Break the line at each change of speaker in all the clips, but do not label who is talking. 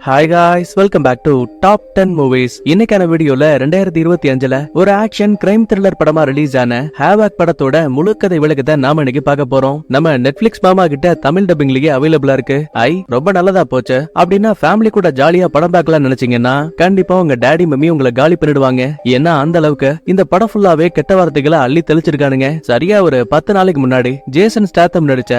Hi guys, welcome back to top 10 movies. இன்னைக்கான வீடியோல 2025ல ஒரு ஆக்ஷன் கிரைம் த்ரில்லர் படமா ரிலீஸ் ஆன ஹேவாக் படத்தோட முழு கதை விளக்கத்தை நாம இன்னைக்கு பார்க்க போறோம். நம்ம நெட்ஃபிளிக்ஸ் மாமா கிட்ட தமிழ் டப்பிங்லயே அவைலபிளா இருக்கு. ரொம்ப நல்லதா போச்சு. அப்படின்னா ஃபேமிலி கூட ஜாலியா படம் பார்க்கலாம் நினைச்சீங்கன்னா கண்டிப்பா உங்க டாடி மம்மி உங்களை காலி பண்ணிடுவாங்க. ஏன்னா அந்த அளவுக்கு இந்த படம் ஃபுல்லாவே கெட்ட வார்த்தைகளை அள்ளி தெளிச்சிருக்கானுங்க. சரியா ஒரு 10 நாளைக்கு முன்னாடி ஜேசன் ஸ்டாத்தம் நடிச்ச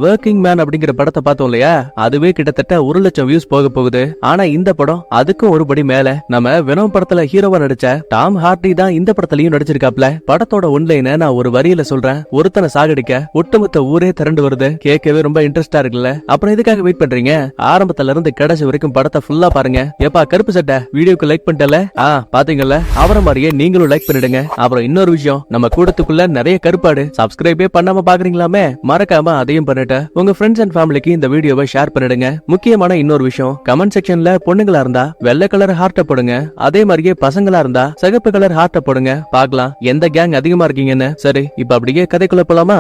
வொர்க்கிங் மேன் அப்படிங்கிற படத்தை பார்த்தோம் இல்லையா, அதுவே கிட்டத்தட்ட 1 லட்சம் வியூஸ் போக போகுது. ஆனா இந்த படம் அதுக்கும் ஒருபடி மேல. நம்ம வெனோம் படத்துல ஹீரோவா நடிச்ச டாம் ஹார்டி தான் இந்த படத்துலயும் நடிச்சிருக்காப்ல. படத்தோட ஒன்லைனை நான் ஒரு வரியில சொல்றேன். ஒருத்தனை சாகடிக்க ஒட்டுமொத்த ஊரே திரண்டு வருது. கேட்கவே ரொம்ப இன்ட்ரெஸ்டா இருக்குல்ல? அப்புறம் எதுக்காக வெயிட் பண்றீங்க? ஆரம்பத்துல இருந்து கடைசி வரைக்கும் படத்தை ஃபுல்லா பாருங்க. எப்பா கருப்பு சட்டை வீடியோக்கு லைக் பண்ணிட்டல? பாத்தீங்கல்ல, அவரை மாதிரியே நீங்களும் லைக் பண்ணிடுங்க. அப்புறம் இன்னொரு விஷயம், நம்ம கூடத்துக்குள்ள நிறைய கருப்பாடு சப்ஸ்கிரைபே பண்ணாம பாக்குறீங்களாமே, மறக்காம அதையும் பண்ணிட்டு உங்க ஃப்ரெண்ட்ஸ் அண்ட் ஃபேமிலிக்கு இந்த வீடியோவை ஷேர் பண்ணிடுங்க. முக்கியமான இன்னொரு விஷயம், கமெண்ட் செக்ஷன்ல பொண்ணுங்களா இருந்தா வெள்ளை கலர் ஹார்ட்ட போடுங்க. அதே மாதிரியே பசங்களா இருந்தா சிகப்பு கலர் ஹார்ட்ட போடுங்க. பார்க்கலாம் எந்த கேங் அதிகமா இருக்கீங்கன்னு. சரி, இப்ப அப்படியே கதைக்குள்ள போலாமா?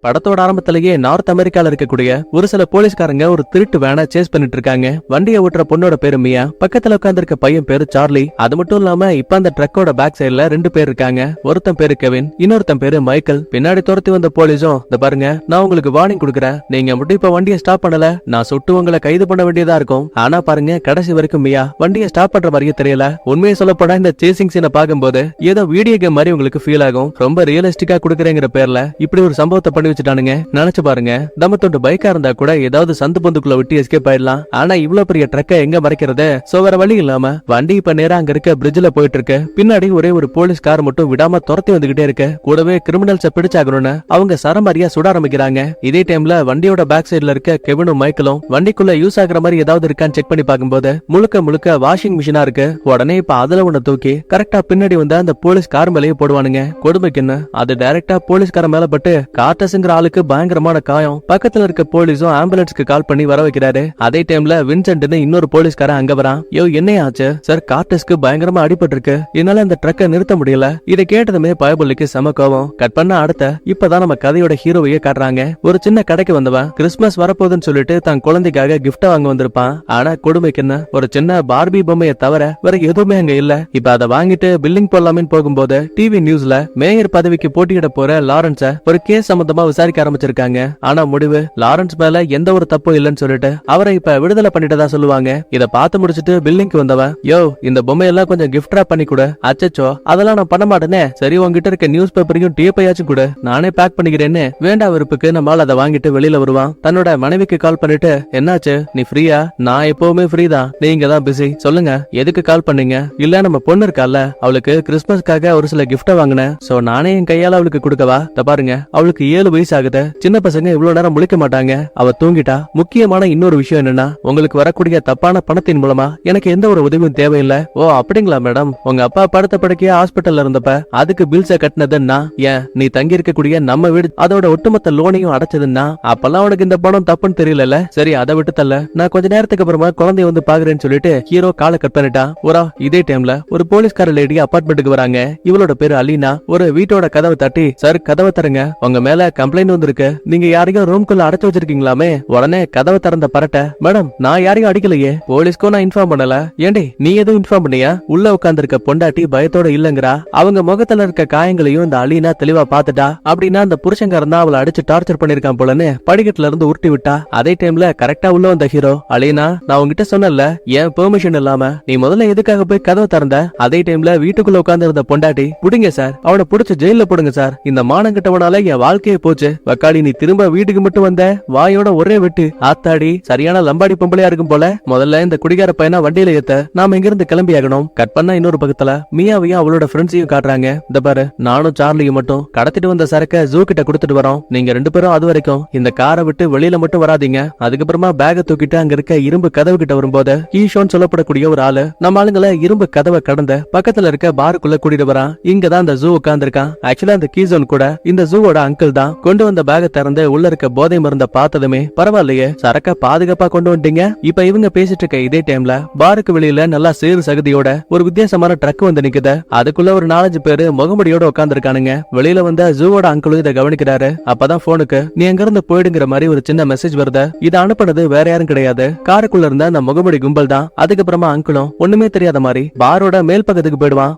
படத்தோட ஆரம்பத்திலேயே நார்த் அமெரிக்கால இருக்கக்கூடிய ஒரு சில போலீஸ்காரங்க ஒரு திருட்டு வேனை சேஸ் பண்ணிட்டு இருக்காங்க. வண்டியை ஓட்டுற பொண்ணோட பேரு மியா, பக்கத்துல உட்கார்ந்திருக்க பையன் பேரு சார்லி. அது மட்டும் இல்லாம இப்ப அந்த ட்ரக்கோட பேக் சைடுல 2 பேர் இருக்காங்க. ஒருத்தன் பேரு கெவின், இன்னொருத்தன் பேரு மைக்கேல். பின்னாடி துரத்தி வந்த போலீஸும், இந்த பாருங்க நான் உங்களுக்கு வார்னிங் கொடுக்கறேன், நீங்க மட்டும் இப்ப வண்டியை ஸ்டாப் பண்ணல நான் சுட்டு உங்களை கைது பண்ண வேண்டியதா இருக்கும். ஆனா பாருங்க கடைசி வரைக்கும் மியா வண்டியை ஸ்டாப் பண்ற மாதிரியே தெரியல. உண்மையை சொல்ல போனா இந்த சேசிங் சீனை பாக்கும்போது ஏதோ வீடியோ கேம் மாதிரி உங்களுக்கு ஃபீல் ஆகும். ரொம்ப ரியலிஸ்டிக்கா கொடுக்கறேங்கிற பேர்ல இப்படி ஒரு சம்பவத்தை பண்ணி வச்சுட்டானுங்க. நினைச்சு பாருங்க, தம்மத்தோட பைக்கா இருந்தா கூட ஏதாவது சந்து பந்துக்குள்ள விட்டு எஸ்கேப் ஆயிடலாம். ஆனா இவ்வளவு பெரிய ட்ரக்க எங்க மறைக்கிறது? சோ வேற வழி இல்லாம வண்டி இப்ப நேரா அங்க இருக்க பிரிட்ஜ்ல போயிட்டு இருக்கு. பின்னாடி ஒரே ஒரு போலீஸ் கார் மட்டும் விடாம துரத்தி வந்துகிட்டே இருக்கு. கூடவே கிரிமினல்ஸ பிடிச்சாகணும்னு அவங்க சரமாரியா சுட ஆரம்பிக்கிறாங்க. இதே டைம்ல வண்டியோட பேக் சைடுல இருக்க கெவினும் மைக்கேலும் வண்டிக்குள்ள யூஸ் ஆகுற மாதிரி ஏதாவது இருக்கான்னு செக் பண்ணி பார்க்கும்போது முழுக்க முழுக்க வாஷிங் மிஷினா இருக்கு. உடனே இப்ப அதுல ஒண்ணு தூக்கி கரெக்டா பின்னாடி வந்து அந்த போலீஸ் கார் மேலேயே போடுவானுங்க. கொடுமைக்குன்னு அது டைரக்டா போலீஸ்கார மேல பட்டு கார்டஸ்ங்கிற ஆளுக்கு பயங்கரமான காயம். பக்கத்துல இருக்க போலீஸும் ஆம்புலன்ஸ்க்கு கால் பண்ணி வர வைக்கிறாரு. அதே டைம்ல வின்சென்ட்னு இன்னொரு போலீஸ்காரன் அங்க வரான். என்ன ஆச்சு சார்? கார்டஸ்க்கு பயங்கரமா அடிபட்டு இருக்கு, என்னால அந்த ட்ரக்கை நிறுத்த முடியல. இதை கேட்டதுமே பயபுள்ளிக்கு செம கோவம். கட் பண்ண அடுத்த இப்பதான் நம்ம கதையோட ஹீரோவையே காட்டுறாங்க. ஒரு சின்ன கடைக்கு வந்தவன் கிறிஸ்துமஸ் வரப்போகுதுன்னு சொல்லிட்டு தன் குழந்தைக்காக கிஃப்ட் வாங்க வந்திருப்பான். ஆனா கொடுமைக்குன்னு ஒரு சின்ன பார்பி பொம்மையை தவிர வேற எதுவுமே அங்க இல்ல. இப்ப அதை வாங்கிட்டு பில்லிங் போடலாமே போகும்போது டிவி நியூஸ்ல மேயர் பதவிக்கு போட்டியிட போற லாரன்ஸ ஒரு கேஸ் சம்பந்தமா விசாரிக்க ஆரம்பிச்சிருக்காங்க. ஆனா முடிவு லாரன்ஸ் மேல எந்த ஒரு தப்பும் இல்லன்னு சொல்லிட்டு அவரை இப்ப விடுதலை பண்ணிட்டதா சொல்லுவாங்க. இத பார்த்து முடிச்சிட்டு பில்லிங்க்கு வந்தவன், இந்த பொம்மையெல்லாம் கொஞ்சம் கிஃப்ட் ராப் பண்ணி கொடு. அச்சச்சோ அதெல்லாம் நான் பண்ண மாட்டேனே. சரி, உங்ககிட்ட இருக்க நியூஸ் பேப்பரையும் டேப்பையாச்சும் கொடு, நானே பேக் பண்ணிக்கிறேன்னு வேண்டா விருப்புக்கு நம்மால் அதை வாங்கிட்டு வெளியில வருவான். தன்னோட மனைவிக்கு கால் பண்ணிட்டு, என்னாச்சு நீ ஃப்ரீயா? நான் எப்பவுமே ஃப்ரீ தான், நீங்க தான் பிஸி, சொல்லுங்க எதுக்கு கால் பண்ணீங்க? இல்ல நம்ம பொண்ணு இருக்கால, அவளுக்கு கிறிஸ்துமஸ்க்காக ஒரு சில கிஃப்ட வாங்கினேன். சோ நானே என் கையால அவளுக்கு கொடுக்கவா? பாருங்க அவளுக்கு 7 வயசு ஆகுது. சின்ன பசங்க இவ்வளவு நேரம் முழிக்க மாட்டாங்க, அவ தூங்கிட்டா. முக்கியமான இன்னொரு விஷயம் என்னன்னா, உங்களுக்கு வரக்கூடிய தப்பான பணத்தின் மூலமா எனக்கு எந்த ஒரு உதவியும் தேவையில்லை. ஓ அப்படிங்களா மேடம்? உங்க அப்பா படுத்த படுக்கையா ஹாஸ்பிட்டல்ல இருந்தப்ப அதுக்கு பில்ஸ கட்டினதுன்னா, ஏன் நீ தங்கி இருக்கக்கூடிய நம்ம வீடு அதோட ஒட்டுமொத்த லோனையும் அடைச்சதுன்னா, அப்பெல்லாம் உனக்கு இந்த பணம் தப்புன்னு தெரியல. சரி அதை விட்டு தள்ள, நான் கொஞ்ச நேரத்துக்கு அப்புறமா குழந்தைய வந்து பாக்குறேன்னு சொல்லிட்டு ஹீரோ காலை கட் பண்ணிட்டா. இதே டைம்ல ஒரு போலீஸ்கார லேடி அபார்ட்மெண்ட்டுக்கு வராங்க. இவளோட பேரு அலீனா. ஒரு வீட்டோட கதவை தட்டி, சார் கதவை தருங்க, உங்க மேல கம்ப்ளைண்ட் வந்திருக்கு, நீங்க யாரையும் ரூம்குள்ள அடைச்சு வச்சிருக்கீங்களாமே. உடனே கதவை திறந்த பரட்ட, மேடம் நான் யாரையும் அடிக்கலையே, போலீஸ்க்கும் நான் இன்ஃபார்ம் பண்ணல. ஏண்டி நீ எதுவும் இன்ஃபார்ம் பண்ணியா? உள்ள உட்கார்ந்திருக்க பொண்டாட்டி பயத்தோட இல்லங்கறா. அவங்க முகத்துல இருக்க காயங்களையும் இந்த அலீனா தெளிவா பாத்துட்டா. அப்படின்னா அந்த புருஷங்காரன் தான் அவளை அடிச்சு டார்ச்சர் பண்ணிருக்கான் போலன்னு படிக்கட்டுல இருந்து உருட்டி விட்டா. அதே டைம்ல கரெக்டா உள்ள வந்த ஹீரோ, அலீனா நான் உங்ககிட்ட சொன்னல ஏன் பெர்மிஷன் இல்லாம நீ முதல்ல எதுக்காக போய் கதவை திறந்த? அதே டைம்ல வீட்டுக்குள்ள உட்கார்ந்து இருந்த பொண்டாட்டி, புடிங்க சார், அவனை புடிச்சு ஜெயில போடுங்க சார், இந்த மானங்கிட்டவனால என் வாழ்க்கையே போச்சு. வக்காடி நீ திரும்ப வீட்டுக்கு மட்டும் வந்த, வாயோட ஒரே வெட்டு. ஆத்தாடி சரியான லம்பாடி பொம்பளையா இருக்கும் போல. முதல்ல இந்த குடிகார பையனா வண்டியில ஏத்த நாம இங்க இருந்து கிளம்பி ஆகணும். கட் பண்ணா இன்னொரு பக்கத்துல மியாவையும் அவளோட ஃப்ரெண்ட்ஸையும் காட்டுறாங்க. இந்த பாரு, நானும் சார்லியும் மட்டும் கடத்திட்டு வந்த சரக்க ஜூ கிட்ட கொடுத்துட்டு வரோம். நீங்க 2 பேரும் அது வரைக்கும் இந்த காரை விட்டு வெளியில மட்டும் வராதீங்க. அதுக்கப்புறமா பேக தூக்கிட்டு அங்க இருக்க இரும்பு கதவு கிட்ட வரும்போது ஈஷோன்னு சொல்லப்படக்கூடிய ஒரு ஆளு நம்ம ஆளுங்களை இரும்பு கதவை கடந்த பக்கத்துல இருக்க பாருக்குள்ள கூட்டிட்டு வரான். இங்கதான் அந்த ஜூ உட்கார்ந்து இருக்கான். ஆக்சுவலா அந்த கீசோன் கூட இந்த ஜூவோட அங்கிள் தான். கொண்டு வந்த பேக திறந்து உள்ள இருக்க போதை மருந்த பார்த்ததுமே பரவாயில்லையே சரக்க பாதுகாப்பா கொண்டு வந்துட்டீங்க. இப்ப இவங்க பேசிட்டு இருக்க இதே டைம்ல பாருக்கு வெளியில நல்லா சேறு சகதியோட ஒரு வித்தியாசமான ட்ரக் வந்து நிக்குது. அதுக்குள்ள ஒரு 4-5 பேரு முகமுடியோட உட்கார்ந்து இருக்கானுங்க. வெளியில வந்த ஜூவோட அங்கிளும் இதை கவனிக்கிறாரு. அப்பதான் போனுக்கு நீ எங்க இருந்து போயிடுங்கிற மாதிரி ஒரு சின்ன மெசேஜ் வருது. இதை அனுப்புனது வேற யாரும் கிடையாது, காருக்குள்ள இருந்த அந்த முகமுடி கும்பல் தான். அதுக்கப்புறமா அங்கிளும் ஒண்ணுமே தெரியாத மாதிரி பாரோட மேல் பக்கத்துக்கு போயிடுவான்.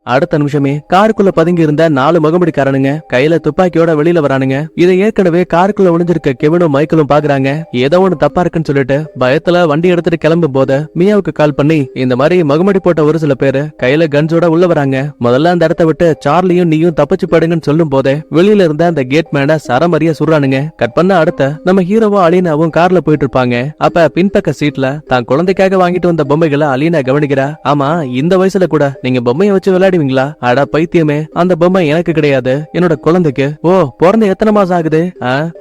அடுத்த நிமிஷமே காருக்குள்ள பதுங்கி இருந்த 4 முகமுடிக்காரனுங்க கையில துப்பாக்கியோட வெளியில வரானுங்க. இதை ஏற்கனவே காருக்குள்ள ஒளிஞ்சிருக்க கெவினும் மைக்கேலும் பாக்குறாங்க. ஏதோ ஒண்ணு தப்பா இருக்குன்னு சொல்லிட்டு பயத்துல வண்டி எடுத்துட்டு கிளம்பும் போது மியாவுக்கு கால் பண்ணி இந்த மாதிரி முகமுடி போட்ட ஒரு சில பேரு கையில கன்ஸோட உள்ள வராங்க, முதல்ல அந்த இடத்த விட்டு சார்லியும் நீயும் தப்பிச்சு போடுங்கன்னு சொல்லும் போதே வெளியில இருந்த அந்த கேட் மேன சரமரியா சுடுறானுங்க. கட் பண்ண அடுத்த நம்ம ஹீரோவும் அலீனாவும் கார்ல போயிட்டு இருப்பாங்க. அப்ப பின்பக்க சீட்ல தான் குழந்தைக்காக வாங்கிட்டு வந்த பொம்மைகளை அலீனா கவனிக்கிறா. ஆமா, இந்த வயசுல கூட நீங்க பொம்மையை வச்சு விளையாடுவீங்களா? அட பைத்தியமே, அந்த பொம்மை எனக்கு கிடையாது, என்னோட குழந்தைக்கு. ஓ, பிறந்த எத்தனை மாசம் ஆகுது?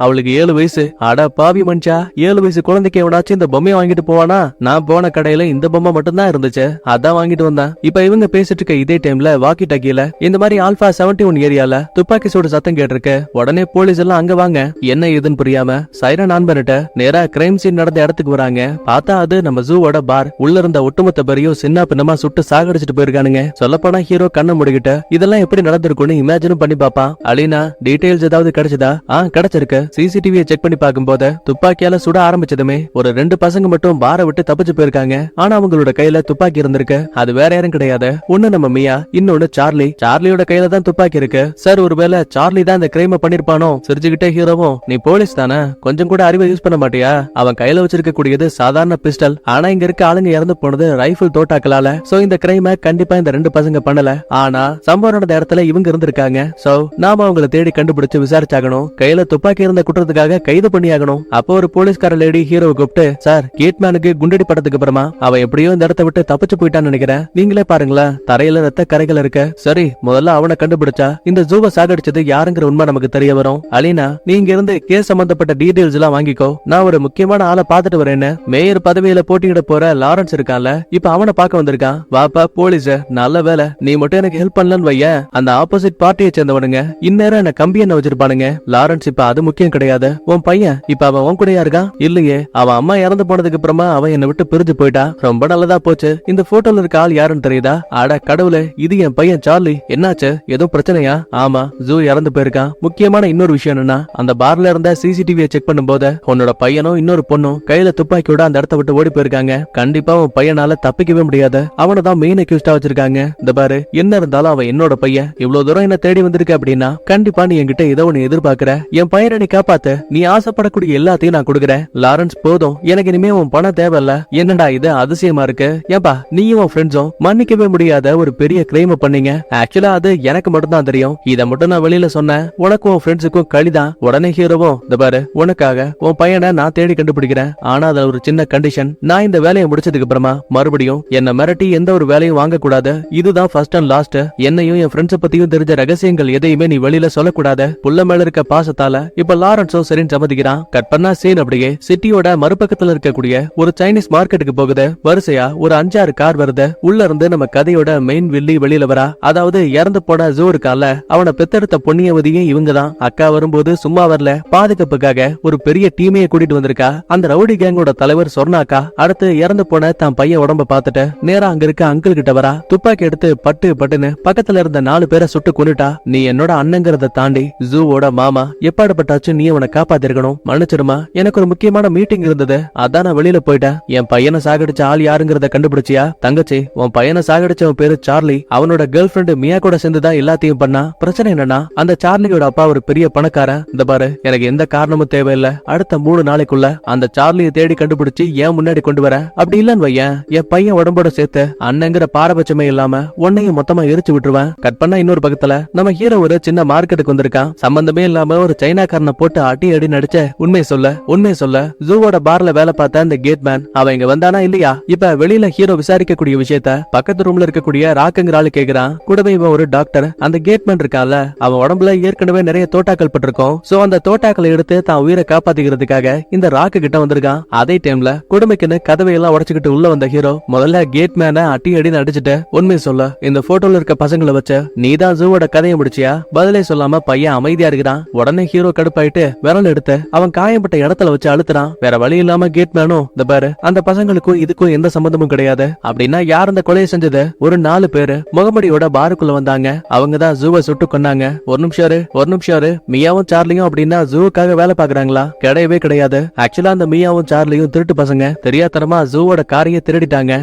அவளுக்கு 7 வயசு. அட பாவி மனுஷா, 7 வயசு குழந்தைக்கு எவனாச்சும் இந்த பொம்மையை வாங்கிட்டு போவானா? நான் போன கடையில இந்த பொம்மை மட்டும் தான் இருந்துச்சு, அதான் வாங்கிட்டு வந்தேன். இப்ப இவங்க பேசிட்டு இருக்க இதே டைம்ல வாக்கி டாக்கில இந்த மாதிரி ஆல்பா 71 ஏரியால துப்பாக்கி சூடு சத்தம் கேட்டிருக்கு. உடனே போலீஸ் எல்லாம் அங்க வாங்க. என்ன ஏதுன்னு புரியாம சைரன் ஆன் பண்ணிட்டு நேரா கிரைம் சீன் நடந்த இடத்துக்கு வராங்க. பார்த்தா அது நம்ம ஜூவோட பார். உள்ள இருந்த ஒட்டுமொத்த பேரையும் சின்ன பின்னமா சுட்டு சாகடிச்சிட்டு போயிருக்கானுங்க. சொல்லப்போனா ஹீரோ கண்ணை முடிக்கிட்டு இதெல்லாம் எப்படி நடந்திருக்கும்னு இமேஜினும் பண்ணி பாப்பான். அலீனா, டீடைல்ஸ் ஏதாவது கிடைச்சதா? கிடைச்சிருக்கு. சிசிடிவியை செக் பண்ணி பார்க்கும்போது துப்பாக்கியால சுட ஆரம்பிச்சதுமே ஒரு 2 பசங்க மட்டும் பாரை விட்டு தப்பிச்சு போயிருக்காங்க. ஆனா அவங்களோட கையில துப்பாக்கி இருந்திருக்கு. அது வேற யாரும் கிடையாது, ஒண்ணு நம்ம மியா, இன்னொன்னு சார்லி. சார்லியோட கையில தான் துப்பாக்கி இருக்கு. சார், ஒருவேளை சார்லி தான் இந்த கிரைம் பண்ணிருப்பானோ? சிரிச்சுக்கிட்டே ஹீரோவும், நீ போலீஸ் தானே, கொஞ்சம் கூட அறிவை யூஸ் பண்ண மாட்டியா? அவன் கையில வச்சிருக்க கூடியது சாதாரண பிஸ்டல், ஆனா இங்க இருக்க ஆளுங்க இறந்து போனது ரைபிள் தோட்டாக்களால. சோ இந்த கிரைம கண்டிப்பா இந்த 2 பசங்க பண்ணல. ஆனா சம்பவம் நடந்த இடத்துல இவங்க இருந்திருக்காங்க. சோ நாம அவங்களை தேடி கண்டுபிடிச்சு விசாரிச்சாகணும். கையில துப்பாக்கி இருந்த குற்றத்துக்காக கைது பண்ணி ஆகணும். அப்போ ஒரு போலீஸ்கார லேடி ஹீரோவை கூப்பிட்டு, சார், கேட்மேனுக்கு குண்டடி படத்துக்கு அப்புறமா அவன் எப்படியோ இந்த இடத்த விட்டு தப்பிச்சு போயிட்டான்னு நினைக்கிறேன், நீங்களே பாருங்களேன், தரையில ரத்த கரைகள் இருக்கு. சரி, முதல்ல அவனை கண்டுபிடிச்சா இந்த ஜூவை சாகடிச்சது யாருங்கிற உண்மை நமக்கு தெரிய வரும். அலீனா, நீங்க இருந்து கேஸ் சம்பந்தப்பட்ட டீடைல்ஸ் எல்லாம் வாங்கிக்கோ, நான் ஒரு முக்கியமான ஆளை பாத்துட்டு வரேன்னு. மேயர் பதவியில போட்டியிட போற லாரன்ஸ் இருக்கான்ல, இப்ப அவனை பார்க்க வந்திருக்கான். வாப்பா போலீஸ், நல்ல வேலை நீ மட்டும் எனக்கு ஹெல்ப் பண்ணலன்னு வைய, அந்த ஆப்போசிட் பார்ட்டியை சேர்ந்தவனுங்க இந்நேரம் என்ன கம்பி என்ன வச்சிருப்பானுங்க. லாரன்ஸ் இப்ப அது முக்கியம் கிடையாது. உன் பையன் இப்ப அவன் உன் கூடயா இருக்கான்? இல்லையே, அவன் அம்மா இறந்து போனதுக்கு அப்புறமா அவன் என்னை விட்டு பிரிஞ்சு போயிட்டா. ரொம்ப நல்லதா போச்சு. இந்த போட்டோல இருக்க ஆள் யாருன்னு தெரியுதா? அட கடவுளே, இது என் பையன் சார்லி. என்னாச்சு, ஏதோ பிரச்சனையா? ஆமா, ஜூ இறந்து போயிருக்கான். முக்கியமான இன்னொரு விஷயம் என்னன்னா, அந்த பார்ல இருந்த சிசிடிவியை செக் பண்ணும் போது உன்னோட பையனும் இன்னொரு பொண்ணும் கையில துப்பாக்கியோட அந்த இடத்த விட்டு ஓடி போயிருக்காங்க. கண்டிப்பா உன் பையனால தப்பிக்கவே முடியாது. அவனை தான் மெயின் அக்யூஸ்டா வச்சிருக்காங்க. இந்த பாரு, என்ன இருந்தாலும் அவன் என்னோட பையன். இவ்வளவு தூரம் என்ன தேடி வந்திருக்க அப்படின்னா கண்டிப்பா நீ என்கிட்ட ஏதோ ஒன்னு எதிர்பார்க்கிற. என் பையனை நீ காப்பாத்து, நீ ஆசைப்படக்கூடிய எல்லாத்தையும் நான் கொடுக்குறேன். லாரன்ஸ், போதும், எனக்கு இனிமே உன் பணம் தேவையில்ல. என்னடா இது அதிசயமா இருக்கு? ஏன்பா நீயும் உன் ஃப்ரெண்ட்ஸும் மன்னிக்கவே முடியாத ஒரு பெரிய கிரைம் பண்ணீங்க. ஆக்சுவலா அது எனக்கு மட்டும் தான் தெரியும். இதை மட்டும் நான் வெளியில சொன்னேன், உனக்கும் உன் ஃப்ரெண்ட்ஸுக்கும் களிதான். உடனே ஹீரோவும், இந்த பாரு, உனக்காக உன் பையனை நான் தேடி கண்டுபிடிக்கிறேன். ஆனா அதுல ஒரு சின்ன கண்டிஷன். நான் இந்த வேலையை முடிச்சதுக்கு அப்புறமா மறுபடியும் என்ன மிரட்டி எந்த ஒரு வேலையும் வாங்க கூடாது. இதுதான் ஃபர்ஸ்ட் அண்ட் லாஸ்ட். என்னையும் என் ஃப்ரெண்ட்ஸ பத்தியும் தெரிஞ்ச ரகசியங்கள் எதையுமே நீ வெளியில சொல்லக்கூடாது. புள்ள மேல இருக்க பாசத்தால இப்ப லாரன்ஸும் சரின்னு சம்மதிக்கிறான். கட் பண்ணா சீன் அப்படியே சிட்டியோட மறுபக்கத்துல இருக்கக்கூடிய ஒரு சைனீஸ் மார்க்கெட்டுக்கு போகுது. வரிசையா ஒரு 5-6 கார் வருது. உள்ள இருந்து நம்ம கதையோட மெயின் வில்லி வெளியில வரா. அதாவது இறந்து போன ஜூ இருக்கால, அவனை பெத்தெடுத்த பொன்னியவதியும் இவங்க தான். அக்கா வரும்போது சும்மா வரல, பாதுகாப்புக்காக ஒரு பெரிய டீமையை கூட்டிட்டு வந்திருக்கா. அந்த ரவுடி கேங்கோட தலைவர் சொர்ணாக்கா அடுத்து இறந்து போன தான் பையன் உடம்ப பார்த்துட்டு நேரா அங்க இருக்க அங்கிள் கிட்ட வரா. துப்பாக்கி எடுத்து பட்டு பட்டுன்னு பக்கத்துல இருந்த 4 பேரை சுட்டு கொன்னுட்டா. நீ என்னோட அண்ணங்கிறத தாண்டி ஜூவோட மாமா, எப்பாடுபட்டாச்சும் நீ அவனை காப்பாத்திருக்கணும், மன்னிச்சிருமா. எனக்கு ஒரு முக்கியமான மீட்டிங் இருந்தது, அதான் நான் வெளியில போயிட்டேன். என் பையனை சாகடிச்ச ஆள் யாருங்கிறத கண்டுபிடிச்சியா? தங்கச்சி, உன் பையனை சாகடிச்சவன் பேரு சார்லி. அவனோட கேர்ள் ஃபிரெண்ட் மியா கூட சேர்ந்துதான் எல்லாத்தையும் பண்ணா. பிரச்சனை என்னன்னா, அந்த சார்லியோட அப்பா ஒரு பெரிய பணக்காரன். இந்த பாரு, எனக்கு எந்த காரணமும் தேவையில்ல. அடுத்த 3 நாளைக்குள்ள அந்த சார்லியை தேடி கண்டுபிடிச்சு ஏன் முன்னாடி கொண்டு வர. அப்படி இல்லன்னு வையன், என் பையன் உடம்போட சேர்த்து அண்ணங்கிற பாரபட்சமே இல்லாம உன்னையும் மொத்தமா எரிச்சு விட்டுருவேன். கட் பண்ணா இன்னொரு பக்கத்துல நம்ம ஹீரோ ஒரு சின்ன மார்க்கெட்டுக்கு வந்திருக்கான். சம்பந்தமே இல்லாம ஒரு சைனாக்காரனை போட்டு அடி நடிச்ச. உண்மை சொல்ல ஜூவோட பார்ல வேலை பார்த்த அந்த கேட் மேன் அவன் இங்க வந்தானா இல்லையா? இப்ப வெளியில ஹீரோ விசாரிக்கக்கூடிய விஷயத்த பக்கத்து ரூம்ல இருக்கக்கூடிய ராக்குங்கிற ஆளு கேக்குறான். கூடவே இவன் ஒரு டாக்டர். அந்த கேட் மேன் இருக்கான்ல, அவன் உடம்புல ஏற்கனவே நிறைய தோட்டாக்கள் பட்டிருக்கும். சோ அந்த தோட்டாக்களை எடுத்து தான் உயிரை காப்பாத்திக்கிறதுக்காக இந்த ராக்கு கிட்ட வந்திருக்கான். அதே டைம்ல கொடுமைக்குன்னு கதவை எல்லாம் உடைச்சுக்கிட்டு உள்ள வந்த ஹீரோ முதல்ல கேட் மேன அடி அடிச்சுட்டு, உண்மை சொல்ல இந்த போட்டோல இருக்க பசங்களை வச்சு நீதான் ஜூவோட கதையை முடிச்சியா? பதிலே சொல்லாம பையன் அமைதியா இருக்கிறான். உடனே ஹீரோ கடுப்பாயிட்டு விரல் எடுத்து அவன் காயப்பட்ட இடத்துல வச்சு அழுத்துறான். வேற வழி இல்லாம கேட் மேனும் இந்த பாரு அந்த பசங்களுக்கும் இதுக்கும் எந்த சம்பந்தமும் கிடையாது அப்படின்னா யார் அந்த கொலையை செஞ்சது? ஒரு 4 பேரு முகமடியோட பாருக்குள்ள வந்தாங்க. அவங்க தான் ஜூவை சுட்டு கொன்னாங்க. ஒரு நிமிஷம் இரு. மியாவும் சார்லியும் அப்படின்னா ஜூவுக்காக வேலை பாக்குறாங்களா? கிடையவே கிடையாது. ஆக்சுவலா அந்த மியாவும் சார்லியும் திருட்டு பசங்க. தெரியாதனமா ஜூவோட காரையை திருடிட்டாங்க.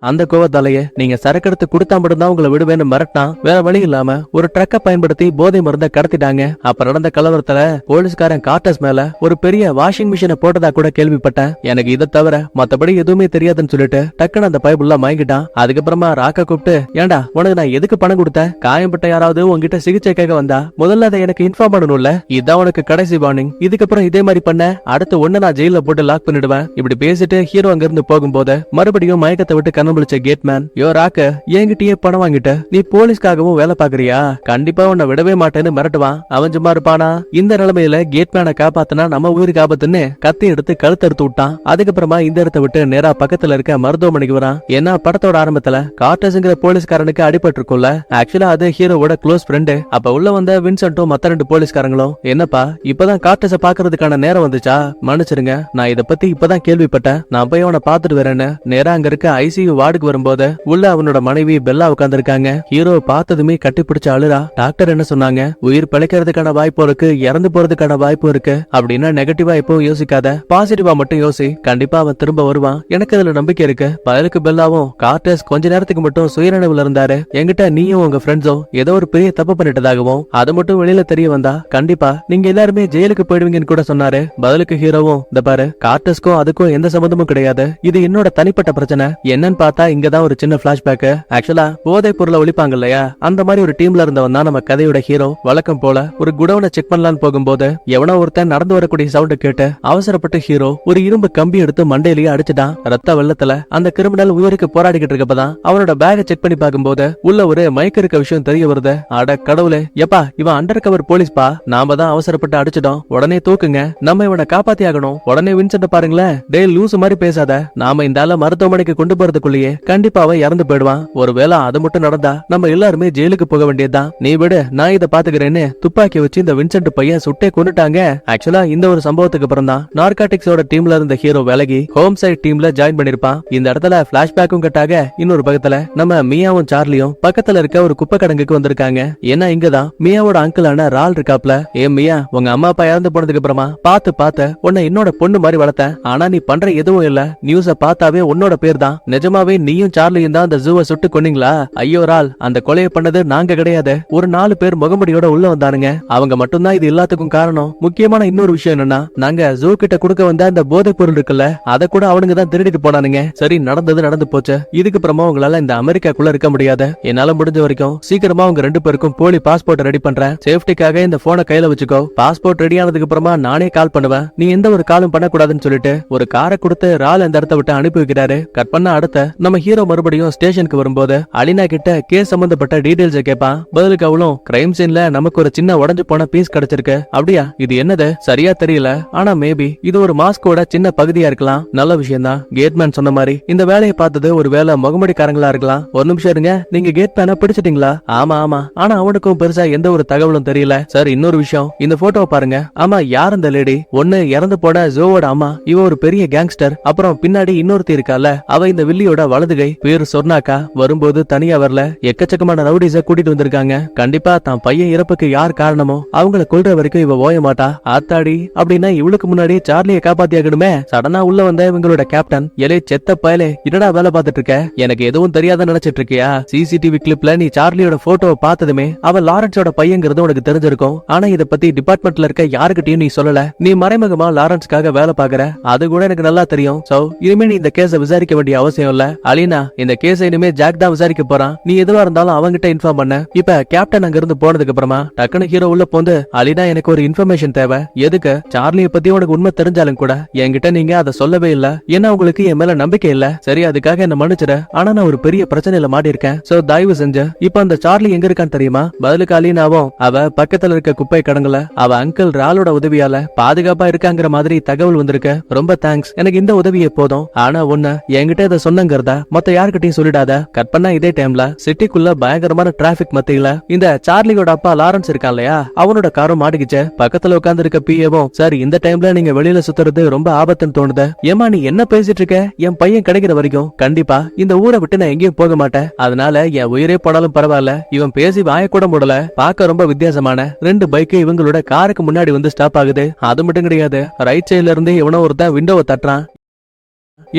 அந்த கோவத்தாலேயே நீங்க சரக்கெடுத்து கொடுத்தா மட்டும்தான் உங்களை விடுவேன்னு மிரட்டினா வேற வழி இல்லாம ஒரு ட்ரக்கை பயன்படுத்தி போதை மருந்த கடத்திட்டாங்க. அப்ப நடந்த கலவரத்துல போலீஸ்காரன் கார்டஸ் மேல ஒரு பெரிய வாஷிங் மிஷினை போட்டதா கூட கேள்விப்பட்டேன். எனக்கு இதை தவிர மத்தபடி எதுவுமே தெரியாதுன்னு சொல்லிட்டு டக்குன்னு அந்த பைப்புள்ள மயங்கிட்டான். அதுக்கப்புறமா ராக்க கூப்பிட்டு ஏண்டா உனக்கு நான் எதுக்கு பணம் கொடுத்தேன்? காயம்பட்ட யாராவது உங்ககிட்ட சிகிச்சை கேட்க வந்தா முதல்ல அதை எனக்கு இன்ஃபார்ம் பண்ணணும்ல. இதான் உனக்கு கடைசி வார்னிங். இதுக்கப்புறம் இதே மாதிரி பண்ண அடுத்து ஒன்னு நான் ஜெயில போட்டு லாக் பண்ணிடுவேன். இப்படி பேசிட்டு ஹீரோ அங்க இருந்து போகும்போது மறுபடியும் மயக்கத்தை விட்டு கண்ணு கேட்மேன் யோ ராக்க என்கிட்டயே பணம் வாங்கிட்ட நீ போலீஸ்காகவும் வேலை பாக்குறியா? கண்டிப்பா உன்னை விடவே மாட்டேன்னு மிரட்டுவான். அவன் சும்மா இருப்பானா? இந்த நிலைமையில கேட்மேனை காப்பாத்தினா நம்ம உயிருக்கு ஆபத்துன்னு கத்தி எடுத்து கழுத்தறுத்து விட்டான். அதுக்கப்புறமா இந்த இடத்தை விட்டு நேரா பக்கத்துல இருக்க மருத்துவமனைக்கு வரான். ஏன்னா படத்தோட ஆரம்பத்துல கார்டஸ்ங்கிற போலீஸ்காரனுக்கு அடிபட்டு இருக்கும்ல. ஆக்சுவலா அது ஹீரோவோட க்ளோஸ் ஃப்ரெண்டு. அப்ப உள்ள வந்த வின்சென்ட்டும் மத்த 2 போலீஸ்காரங்களும் என்னப்பா இப்பதான் கார்டஸ பாக்குறதுக்கான நேரம் வந்துச்சா? மன்னிச்சிருங்க நான் இத பத்தி இப்பதான் கேள்விப்பட்டேன். நான் போய் அவனை பாத்துட்டு வரேன்னு நேரா அங்க இருக்க ஐசியூ வார்டுக்கு வரும்போது உள்ள அவனோட மனைவி பெல்லா உட்கார்ந்திருக்காங்க. ஹீரோ பார்த்ததுமே கட்டிப்பிடிச்சு அழுறா. டாக்டர் என்ன சொன்னாங்க? உயிர் பிழைக்கிறதுக்கான வாய்ப்பு இருக்கு, இறந்து போறதுக்கான வாய்ப்பு இருக்கு அப்படின்னா நெகட்டிவா இப்போ யோசிக்காத, பாசிட்டிவா மட்டும் யோசி. கண்டிப்பா அவன் திரும்ப வருவான். எனக்கு அதுல நம்பிக்கை இருக்கு. பதிலுக்கு பெல்லாவும் கார்டஸ் கொஞ்ச நேரத்துக்கு மட்டும் சுயநினைவுல இருந்தாரு. என்கிட்ட நீயும் உங்க ஃப்ரெண்ட்ஸும் ஏதோ ஒரு பெரிய தப்பு பண்ணிட்டதாகவும் அது மட்டும் வெளியில தெரிய வந்தா கண்டிப்பா நீங்க எல்லாருமே ஜெயிலுக்கு போயிடுவீங்கன்னு கூட சொன்னாரு. பதிலுக்கு ஹீரோவும் இந்த பாரு கார்டஸ்க்கும் அதுக்கும் எந்த சம்பந்தமும் கிடையாது. இது என்னோட தனிப்பட்ட பிரச்சனை. என்னன்னு பார்த்தா இங்கதான் ஒரு சின்ன பிளாஷ்பேக். ஆக்சுவலா போதை பொருளை ஒழிப்பாங்க இல்லையா, அந்த மாதிரி ஒரு டீம்ல இருந்தவன் தான் நம்ம கதையோட ஹீரோ. வழக்கம் போல ஒரு குடோனை செக் பண்ணலான்னு போகும்போது எவனோ ஒருத்தன் நடந்து வரக்கூடிய சவுண்ட் கேட்டு அவசரப்பட்டு ஹீரோ ஒரு இரும்பு கம்பி எடுத்து மண்டையிலேயே அடிச்சுட்டான். ரத்த வெள்ளத்துல அந்த கிரிமினல் உயிருக்கு போராடிக்கிட்டு இருக்கப்பதான் அவனோட பேக செக் பண்ணி பார்க்கும்போது உள்ள ஒரு மயக்க இருக்க விஷயம் தெரிய வருது. அட கடவுளே, எப்பா இவன் அண்டர் கவர் போலீஸ்பா, நாம தான் அவசரப்பட்டு அடிச்சிட்டோம், உடனே தூக்குங்க, நம்ம இவனை காப்பாத்தி ஆகணும். உடனே வின்சென்ட் பாருங்களேன், டே லூசு மாதிரி பேசாத, நாம இந்த ஆள மருத்துவமனைக்கு கொண்டு போறதுக்குள்ளேயே கண்டிப்பா அவன் இறந்து போயிடுவான். ஒருவேளை அது மட்டும் நடந்தா நம்ம எல்லாருமே ஜெயிலுக்கு போக வேண்டியதுதான். நீ விடு, நான் இதை பாத்துக்கிறேன்னு துப்பாக்கி வச்சு இந்த வின்சென்ட் பையன் சுட்டே கொண்டுட்டாங்க. ஆக்சுவலா இந்த ஒரு சம்பவத்துக்கு அப்புறம் தான் நார்காட்டிக்ஸோட டீம்ல இருந்த ஹீரோ விலகி ஹோம் சைட் டீம்ல ஜாயின் பண்ணிருப்பான். இந்த இடத்துல பிளாஷ்பேக்கும் கட்டாக இன்னொரு பக்கத்துல நம்ம மியாவும் சார்லியும் பக்கத்துல இருக்க ஒரு குப்பை கடங்குக்கு வந்திருக்காங்க. ஏன்னா இங்கதான் மியாவோட அங்கிளான ரால் இருக்காப்ல. ஏ மியா, உங்க அம்மா அப்பா இறந்து போனதுக்கு அப்புறமா பார்த்து உன்னை என்னோட பொண்ணு மாதிரி வளர்த்தேன். ஆனா நீ பண்ற எதுவும் இல்ல. நியூஸ பார்த்தாவே உன்னோட பேர் தான். நிஜமாவே நீயும் சார்லியும் தான் அந்த ஜூவை சுட்டு கொன்னீங்களா? ஐயோ ரால், அந்த கொலையை பண்ணது நாங்க கிடையாது. ஒரு 4 பேர் முகமுடியோட உள்ள வந்தானுங்க. அவங்க மட்டும்தான் இது எல்லாத்துக்கும் காரணம். முக்கியமான இன்னொரு விஷயம் என்னன்னா, நாங்க ஜூ கிட்ட கொடுக்க வந்த அந்த போதைப் பொருள் இருக்குல்ல, அதை கூட அவனுங்க தான் திருடிட்டு போனானுங்க. சரி, நடந்தது நடந்து போச்சு. இதுக்கு அப்புறமா உங்களால இந்த அமெரிக்காக்குள்ள இருக்க முடியாது. என்னால முடிஞ்ச வரைக்கும் சீக்கிரமா உங்க 2 பேருக்கும் போலி பாஸ்போர்ட் ரெடி பண்றேன். சேஃப்டிக்காக இந்த போனை கையில வச்சுக்கோ. பாஸ்போர்ட் ரெடி ஆனதுக்கு அப்புறமா நானே கால் பண்ணுவேன். நீ எந்த ஒரு காலும் பண்ணக்கூடாதுன்னு சொல்லிட்டு ஒரு காரை கொடுத்து ரால் அந்த இடத்த விட்டு அனுப்பி வைக்கிறாரு. கட் பண்ண அடுத்த நம்ம ஹீரோ மறுபடியும் ஸ்டேஷனுக்கு வரும்போது அலினா கிட்ட கேஸ் சம்பந்தப்பட்ட டீடைல்ஸ் கேட்பான். பதிலுக்கு அவளும் கிரைம் சீன்ல நமக்கு ஒரு சின்ன உடஞ்சு போன பீஸ் கிடைச்சிருக்கு. அப்படியா? இது என்னது? சரியா தெரியல, ஆனா மேபி இது ஒரு மாஸ்கோட சின்ன பகுதியா இருக்கலாம். நல்ல விஷயம் தான். கேட்மேன் சொன்ன மாதிரி இந்த வேலையை பார்த்தது ஒரு வேலை முகமடிக்காரங்களா இருக்கலாம். ஒரு நிமிஷம் இருங்க, நீங்க கேட்மேனை பிடிச்சிட்டீங்களா? ஆமா, ஆனா அவனுக்கும் பெருசா எந்த ஒரு தகவலும் தெரியல. சார், இன்னொரு விஷயம், இந்த போட்டோ பாருங்க. ஆமா, யார் அந்த லேடி? ஒன்னு இறந்து போன ஜோவோட அம்மா, இவ ஒரு பெரிய கேங்ஸ்டர். அப்புறம் பின்னாடி இன்னொருத்தி இருக்கால, அவ இந்த வில்லியோட வலதுகை. பேரு சொர்ணாக்கா. வரும்போது தனியா வரல, எக்கச்சக்கமான ரவுடிஸ கூட்டிட்டு வந்திருக்காங்க. கண்டிப்பா தான் பையன் இறப்புக்கு யார் காரணமோ அவங்கள கொல்ற வரைக்கும் இவ ஓய மாட்டா. ஆத்தாடி, அப்படின்னா இவளுக்கு முன்னாடி சார்லியை காப்பாத்தியாகணுமே. சடனா உள்ள வந்த இவங்களோட கேப்டன், எலே செத்த பயலே, என்னடா வேலை பார்த்துட்டு இருக்க? எனக்கு எதுவும் தெரியாத நினைச்சிட்டு இருக்கியா? சிசிடிவி கிளிப்ல நீ சார்லியோட போட்டோவை பார்த்ததுமே அவ லாரன்ஸோட பையங்கிறது உனக்கு தெரிஞ்சிருக்கும். ஆனா இத பத்தி டிபார்ட்மெண்ட்ல இருக்க யாருக்கிட்டையும் நீ சொல்லல. நீ மறைமுகமா லாரன்ஸ்க்காக வேலை பாக்குற, அது கூட எனக்கு நல்லா தெரியும். சோ இனிமே நீ இந்த கேஸ விசாரிக்க வேண்டிய அவசியம் இல்ல. அலினா, இந்த கேஸ இனிமே ஜாக் தான் விசாரிக்க போறான். நீ எதுவா இருந்தாலும் அவங்கிட்ட இன்ஃபார்ம் பண்ண. இப்ப கேப்டன் அங்க இருந்து போனதுக்கு அப்புறமா டக்குனு ஹீரோ உள்ள போந்து, அலினா எனக்கு ஒரு இன்ஃபர்மேஷன் தேவை. எதுக்கு? சார்லியை பத்தி உனக்கு உண்மை தெரிஞ்சாலும் கூட என்கிட்ட நீங்க அதை சொல்லவே இல்ல. ஏன்னா உங்களுக்கு என் மேல நம்பிக்கை இல்ல. சரி, அதுக்காக என்ன மன்னிச்சிட. ஆனா நான் ஒரு பெரிய பிரச்சனையில மாட்டி இருக்கேன். சோ தயவு செஞ்சு இப்ப அந்த சார்லி எங்க இருக்கான்னு தெரியுமா? பதிலுக்கு அலினாவும் அவ பக்கத்துல இருக்க குப்பை கடங்குல அவ அங்கிள் ராலோட உதவியால பாதுகாப்பா இருக்காங்கிற மாதிரி தகவல் வந்திருக்கு. ரொம்ப தேங்க்ஸ், எனக்கு இந்த உதவியே போதும். ஆனா ஒண்ணு, என்கிட்ட இதை சொன்னங்கிறது ஜாக்கிரதா, மத்த யார்கிட்டயும் சொல்லிடாத. கட் பண்ணா இதே டைம்ல சிட்டிக்குள்ள பயங்கரமான டிராபிக் மத்தியில இந்த சார்லியோட அப்பா லாரன்ஸ் இருக்கான் இல்லையா, அவனோட காரும் மாட்டிக்கிச்சு. பக்கத்துல உட்கார்ந்து இருக்க பிஏவும், சார் இந்த டைம்ல நீங்க வெளியில சுத்துறது ரொம்ப ஆபத்துன்னு தோணுது. ஏமா நீ என்ன பேசிட்டு இருக்க? என் பையன் கிடைக்கிற வரைக்கும் கண்டிப்பா இந்த ஊரை விட்டு நான் எங்கேயும் போக மாட்டேன். அதனால என் உயிரே போனாலும் பரவாயில்ல. இவன் பேசி வாய கூட மூடல. பார்க்க ரொம்ப வித்தியாசமான 2 பைக்கு இவங்களோட காருக்கு முன்னாடி வந்து ஸ்டாப் ஆகுது. அது மட்டும் கிடையாது, ரைட் சைடுல இருந்து இவனோ ஒருத்தன் விண்டோவை தட்டுறான்.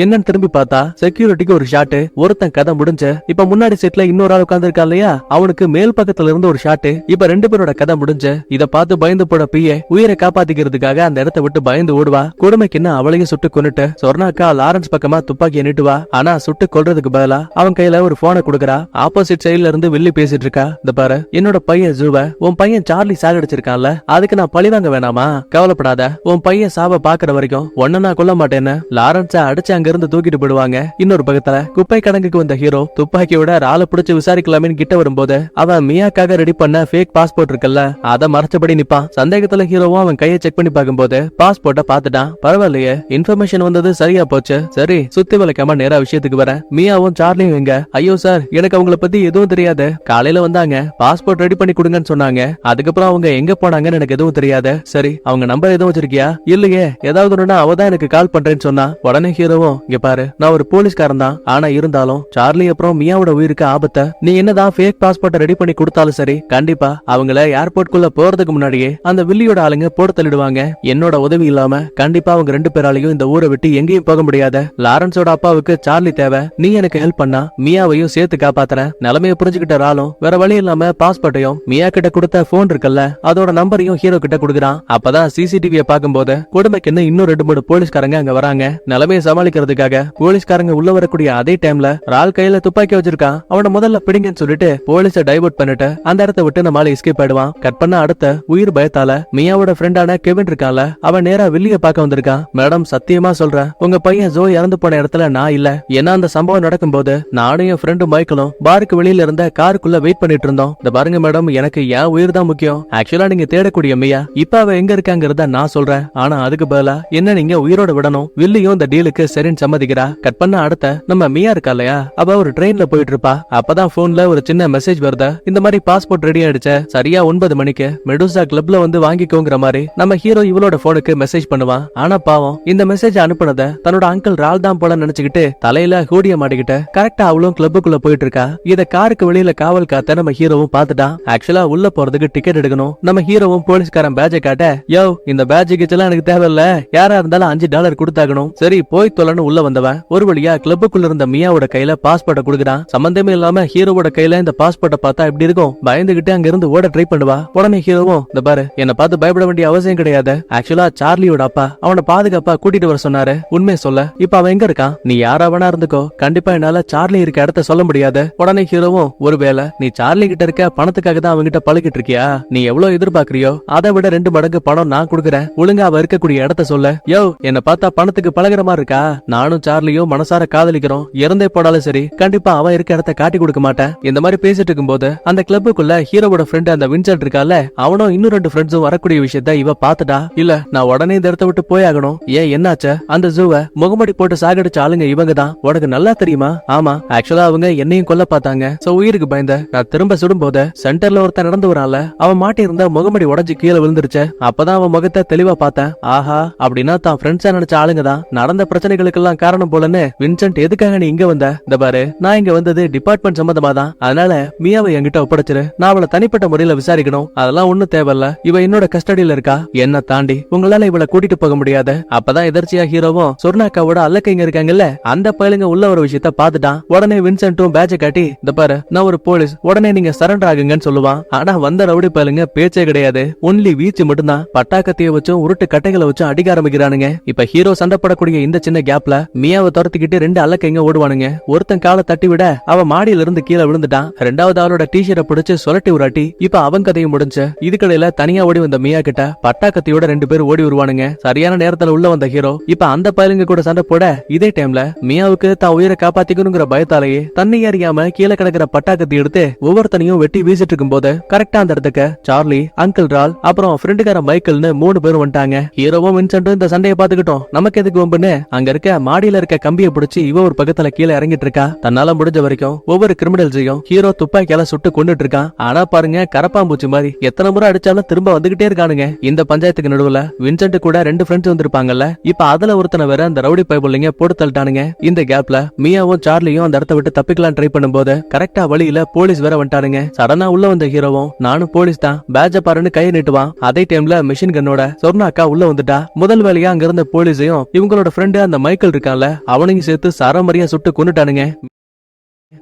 என்னன்னு திரும்பி பார்த்தா செக்யூரிட்டிக்கு ஒரு ஷாட். ஒருத்தன் கதை முடிஞ்சு இப்ப முன்னாடி சீட்ல இன்னொரு ஆள் உட்கார்ந்து இருக்கா இல்லையா, அவனுக்கு மேல் பக்கத்துல இருந்து ஒரு ஷாட். இப்ப 2 பேரோட கதை முடிஞ்சு இத பார்த்து பயந்து போட பிஏ உயிரை காப்பாத்திக்கிறதுக்காக அந்த இடத்தை விட்டு பயந்து ஓடுவா. கொடுமைக்கு என்ன அவளையும் சுட்டு கொன்னுட்டு சொர்ணாக்கா லாரன்ஸ் பக்கமா துப்பாக்கியை நீட்டுவா. ஆனா சுட்டு கொல்றதுக்கு பதிலா அவன் கையில ஒரு போனை கொடுக்கறா. ஆப்போசிட் சைடுல இருந்து வில்லி பேசிட்டு இருக்கா. இந்த பாரு, என்னோட பையன் ஜூவ உன் பையன் சார்லி சாகடிச்சிருக்கான்ல, அதுக்கு நான் பழி வாங்க வேணாமா? கவலைப்படாத, உன் பையன் சாவ பாக்குற வரைக்கும் ஒன்ன நான் கொல்ல மாட்டேன்னு லாரன்ஸ அடிச்சு அங்க இருந்து தூக்கிட்டு போடுவாங்க. இன்னொரு பக்கத்துல குப்பை கடங்குக்கு வந்த ஹீரோ துப்பாக்கியோட ஆளை பிடிச்சு விசாரிக்கலாமேன்னு கிட்ட வரும்போது அவன் மியாக்காக ரெடி பண்ண ஃபேக் பாஸ்போர்ட் இருக்குல்ல, அதை மறைச்சபடி நிப்பான். சந்தேகத்துல ஹீரோவும் அவன் கையை செக் பண்ணி பார்க்கும்போது பாஸ்போர்ட்டை பாத்துட்டான். பரவாயில்லையே, இன்ஃபர்மேஷன் வந்தது சரியா போச்சு. சரி, சுத்தி வளைக்காம நேரா விஷயத்துக்கு வர. மியாவும் சார்லியும் எங்க? ஐயோ சார், எனக்கு அவங்கள பத்தி எதுவும் தெரியாது. காலையில வந்தாங்க, பாஸ்போர்ட் ரெடி பண்ணி கொடுங்கன்னு சொன்னாங்க. அதுக்கப்புறம் அவங்க எங்க போனாங்கன்னு எனக்கு எதுவும் தெரியாது. சரி, அவங்க நம்பர் எதுவும் வச்சிருக்கியா? இல்லையே, ஏதாவது ஒண்ணுனா அவதான் எனக்கு கால் பண்றேன்னு சொன்னா. உடனே ஹீரோவும், இங்க பாரு, நான் ஒரு போலீஸ்காரன் தான், ஆனா இருந்தாலும் சார்லி அப்புறம் மியாவோட உயிருக்கு ஆபத்தை. நீ என்னதான் ஃபேக் பாஸ்போர்ட் ரெடி பண்ணி கொடுத்தாலும் சரி, கண்டிப்பா அவங்கள ஏர்போர்ட்குள்ள போறதுக்கு முன்னாடியே அந்த வில்லியோட ஆளுங்க போட தள்ளிடுவாங்க. என்னோட உதவி இல்லாம கண்டிப்பா அவங்க 2 பேராலையும் இந்த ஊரை விட்டு எங்கேயும் போக முடியாத. லாரன்ஸோட அப்பாவுக்கு சார்லி தேவை. நீ எனக்கு ஹெல்ப் பண்ணா மியாவையும் சேர்த்து காப்பாத்துறேன். நிலைமையை புரிஞ்சுக்கிட்ட ராலும் வேற வழி இல்லாம பாஸ்போர்ட்டையும் மியா கிட்ட கொடுத்த போன் இருக்குல்ல, அதோட நம்பரையும் ஹீரோ கிட்ட கொடுக்குறான். அப்பதான் சிசிடிவியை பார்க்கும்போது கொடுமைக்குன்னு இன்னும் 2-3 போலீஸ்காரங்க அங்க வராங்க. நிலைமையை சமாளிக்கிறதுக்காக போலீஸ்காரங்க உள்ள வரக்கூடிய அதே டைம்ல ரால் கையில துப்பாக்கி வச்சிருக்கான். அவனை முதல்ல பிடிங்கன்னு சொல்லிட்டு போலீஸ டைவர்ட் பண்ணிட்டு அந்த இடத்த விட்டு நம்மால எஸ்கேப் ஆயிடுவான். கட் பண்ண அடுத்த உயிர் பயத்தால மியாவோட ஃப்ரெண்டான கெவின் இருக்கான்ல, அவன் நேரா வில்லிய பார்க்க வந்திருக்கான். மேடம், சத்தியமா சொல்றேன், உங்க பையன் ஜோ இறந்து போன இடத்துல நான் இல்ல. ஏன்னா அந்த சம்பவம் நடக்கும் போது நானும் என் ஃப்ரெண்டு மைக்கேலும் பாருக்கு வெளியில இருந்த காருக்குள்ள வெயிட் பண்ணிட்டு இருந்தோம். இந்த பாருங்க மேடம், எனக்கு என் உயிர் தான் முக்கியம். ஆக்சுவலா நீங்க தேடக்கூடிய மியா இப்ப அவ எங்க இருக்காங்கிறத நான் சொல்றேன். ஆனா அதுக்கு பதிலா என்ன நீங்க உயிரோட விடணும். வில்லியும் இந்த டீலுக்கு சரின்னு சம்மதிக்கிறா. கட் பண்ண அடுத்த நம்ம மியா இருக்கா இல்லையா, அவ ஒரு ட்ரெயின்ல போயிட்டு இருப்பா. அப்பதான் போன்ல ஒரு சின்ன மெசேஜ் வருது. இந்த மாதிரி பாஸ்போர்ட் ரெடி ஆயிடுச்சு, சரியா 9 மணிக்கு மெடுசா கிளப்ல வந்து வாங்கிக்கோங்கிற மாதிரி நம்ம ஹீரோ இவளோட போனுக்கு மெசேஜ் பண்ணுவான். ஆனா பாவம், இந்த மெசேஜ் அனுப்புனத தன்னோட அங்கிள் ரால் தான் போல நினைச்சுக்கிட்டு தலையில ஹூடிய மாட்டிக்கிட்டு கரெக்டா அவளும் கிளப்புக்குள்ள போயிட்டு இருக்கா. இத காருக்கு வெளியில காவல் காத்த நம்ம ஹீரோவும் பாத்துட்டான். ஆக்சுவலா உள்ள போறதுக்கு டிக்கெட் எடுக்கணும். நம்ம ஹீரோவும் போலீஸ்காரன் பேட்சை காட்ட, யோ இந்த பேட்ஜ் கிச்செல்லாம் எனக்கு தேவையில்ல, யாரா இருந்தாலும் $5 கொடுத்தாகணும். சரி போய் தொலைன்னு உள்ள வந்தவன் ஒரு வழியா கிளப்புக்குள்ள இருந்த மியாவோட கையில பாஸ்போர்ட்டை கொடுக்குறான். சம்பந்தமே இல்லாம ஹீரோவோட கையில இந்த பாஸ்போர்ட்டை பார்த்தா எப்படி இருக்கும்? பயந்துகிட்டு அங்க இருந்து ஓட ட்ரை பண்ணுவா. உடனே ஹீரோவும், இந்த பாரு, என்ன பார்த்து பயப்பட வேண்டிய அவசியம் கிடையாது. ஆக்சுவலா சார்லியோட அப்பா அவனை பாதுகாப்பா கூட்டிட்டு வர சொன்னாரு. உண்மையை சொல்ல இப்ப அவன் எங்க இருக்கான்? நீ யாராவனா இருந்துக்கோ, கண்டிப்பா என்னால சார்லி இருக்க இடத்த சொல்ல முடியாது. உடனே ஹீரோவும், ஒருவேளை நீ சார்லி கிட்ட இருக்க பணத்துக்காக தான் அவங்கிட்ட பழகிட்டு இருக்கியா? நீ எவ்வளவு எதிர்பார்க்கறியோ அதை விட 2 மடங்கு பணம் நான் கொடுக்குறேன். ஒழுங்கா அவ இருக்கக்கூடிய இடத்த சொல்ல. யோ, என்ன பார்த்தா பணத்துக்கு பழகிற மாதிரி இருக்கா? நானும் சார்லியும் மனசார காதலிக்கிறோம். இறந்தே போனாலும் சரி, கண்டிப்பா அவன் இருக்க இடத்த காட்டி கொடுக்க மாட்டேன். இந்த மாதிரி பேசிட்டு இருக்கும்போது அந்த கிளப்புக்குள்ள ஹீரோவோட ஃப்ரெண்ட் அந்த வின்சென்ட் இருக்கால, அவனும் இன்னும் 2 ஃப்ரெண்ட்ஸும் வரக்கூடிய விஷயத்த இவ பாத்துட்டா. இல்ல, நான் உடனே இந்த இடத்த விட்டு போயாகணும். ஏன், என்னாச்ச? அந்த ஜூவை முகமடி போட்டு சாகடிச்ச ஆளுங்க இவங்க தான். உனக்கு நல்லா தெரியுமா? ஆமா, ஆக்சுவலா அவங்க என்னையும் கொல்ல பார்த்தாங்க. சோ உயிருக்கு பயந்த நான் திரும்ப சுடும்போது சென்டர்ல ஒருத்தன் நடந்து வரான்ல, அவன் மாட்டி இருந்த முகமடி உடஞ்சு கீழே விழுந்துருச்சு. அப்பதான் அவன் முகத்தை தெளிவா பார்த்தேன். ஆஹா, அப்படின்னா தான் ஃப்ரெண்ட்ஸா நினைச்ச ஆளுங்க தான் நடந்த பிரச்சனைகளுக்கெல்லாம் காரணம் போலன்னு. வின்சென்ட், எதுக்காக நீ இங்க வந்த? இந்த பாரு, நான் இங்க வந்தது டிபார்ட்மெண்ட் சம்பந்தமா தான். அதனால மியாவை என்கிட்ட ஒப்படைச்சிரு. நான் அவளை தனிப்பட்ட முறையில விசாரிக்கணும். அதெல்லாம் ஒண்ணும் தேவையில்ல. இவ என்னோட கஸ்டடியில இருக்கா. என்ன தாண்டி உங்களால இவளை கூட்டிட்டு போக முடியாது. அப்பதான் எதர்ச்சியா ஹீரோவும் சொர்ணாக்காவோட அல்லக்கைங்க இருக்காங்கல்ல, அந்த பயலுங்க உள்ள ஒரு விஷயத்த பாத்துட்டான். உடனே வின்சென்ட்டும் பேட்சை காட்டி, இந்த பாரு, நான் ஒரு போலீஸ், உடனே நீங்க சரண்டர் ஆகுங்கன்னு சொல்லுவான். ஆனா வந்த ரவுடி பயலுங்க பேச்சே கிடையாது. ஒன்லி வீச்சு மட்டும்தான். பட்டாக்கத்திய வச்சும் உருட்டு கட்டைகளை வச்சும் அடிக்க ஆரம்பிக்கிறானுங்க. இப்ப ஹீரோ சண்டை போடக்கூடிய இந்த சின்ன கேப்ல மியாவை துரத்திக்கிட்டு 2 அல்லக்கைங்க ஓடுவானுங்க. ஒருத்தன் காலை தட்டி விட அவ மாடியில இருந்து கீழே விழுந்துட்டான். 2வது ஆளோட டிஷர்ட்டை பிடிச்சு சொலட்டி உராட்டி இப்ப அவன் கதையும் முடிஞ்சு. இதுக்கடையில தனியா ஓடி வந்த மியா கிட்ட பட்டாக்கத்தியோட 2 பேர் ஓடி வருவானுங்க. சரியான நேரத்துல உள்ள வந்த ஹீரோ இப்ப அந்த பயலுங்க கூட சண்டை போட, இதே டைம்ல மியாவுக்கு தான் உயிரை காப்பாத்திக்கணுங்கிற பயத்தாலேயே தண்ணி அறியாம கீழே கிடக்கிற பட்டாக்கத்தி எடுத்து ஒவ்வொருத்தனையும் வெட்டி வீசிட்டு இருக்கும் போது கரெக்டா அந்த இடத்துக்கு சார்லி, அங்கிள் ரால், அப்புறம் ஃப்ரெண்டுக்கார மைக்கேல்னு 3 பேரும் வந்துட்டாங்க. ஹீரோவும் வின்சென்ட்டும் இந்த சண்டையை பாத்துக்கிட்டோம். நமக்கு எதுக்கு வம்புன்னு அங்க இருக்க மாடியில இருக்க கம்பியை பிடிச்சி இவ ஒரு பக்கத்துல கீழே இறங்கிட்டு இருக்கா. தன்னால முடிஞ்ச வரைக்கும் ஒவ்வொரு கிரிமினல்ஸையும் ஹீரோ துப்பாக்கியால சுட்டு கொண்டுட்டு இருக்கான். ஆனா பாருங்க, கரப்பாம்பூச்சி மாதிரி எத்தனை முறை அடிச்சாலும் திரும்ப வந்துகிட்டே இருக்கானுங்க. இந்த பஞ்சாயத்துக்கு நடுவுல வின்சென்ட் கூட 2 ஃப்ரெண்ட்ஸ் வந்திருப்பாங்கல்ல, இப்ப அதுல ஒருத்தனை வேற அந்த ரவுடி பைபிள்ளைங்க போட்டு தள்ளிட்டானுங்க. இந்த கேப்ல மியாவும் சார்லியும் அந்த இடத்த விட்டு தப்பிக்கலாம் ட்ரை பண்ணும்போது கரெக்டா வழியில போலீஸ் வேற வந்துட்டானுங்க. சடனா உள்ள வந்த ஹீரோவும் நானும் போலீஸ் தான், பேட்ஜ பாருன்னு கையை நீட்டுவான். அதே டைம்ல மிஷின் கன்னோட சொர்ணா அக்கா உள்ள வந்துட்டா. முதல் வேலையா அங்க இருந்த போலீஸையும் இவங்களோட ஃப்ரெண்டு அந்த மைக்கேல் இருக்கான்ல அவனையும் சேர்த்து சரமரியா சுட்டு கொன்னுட்டானுங்க.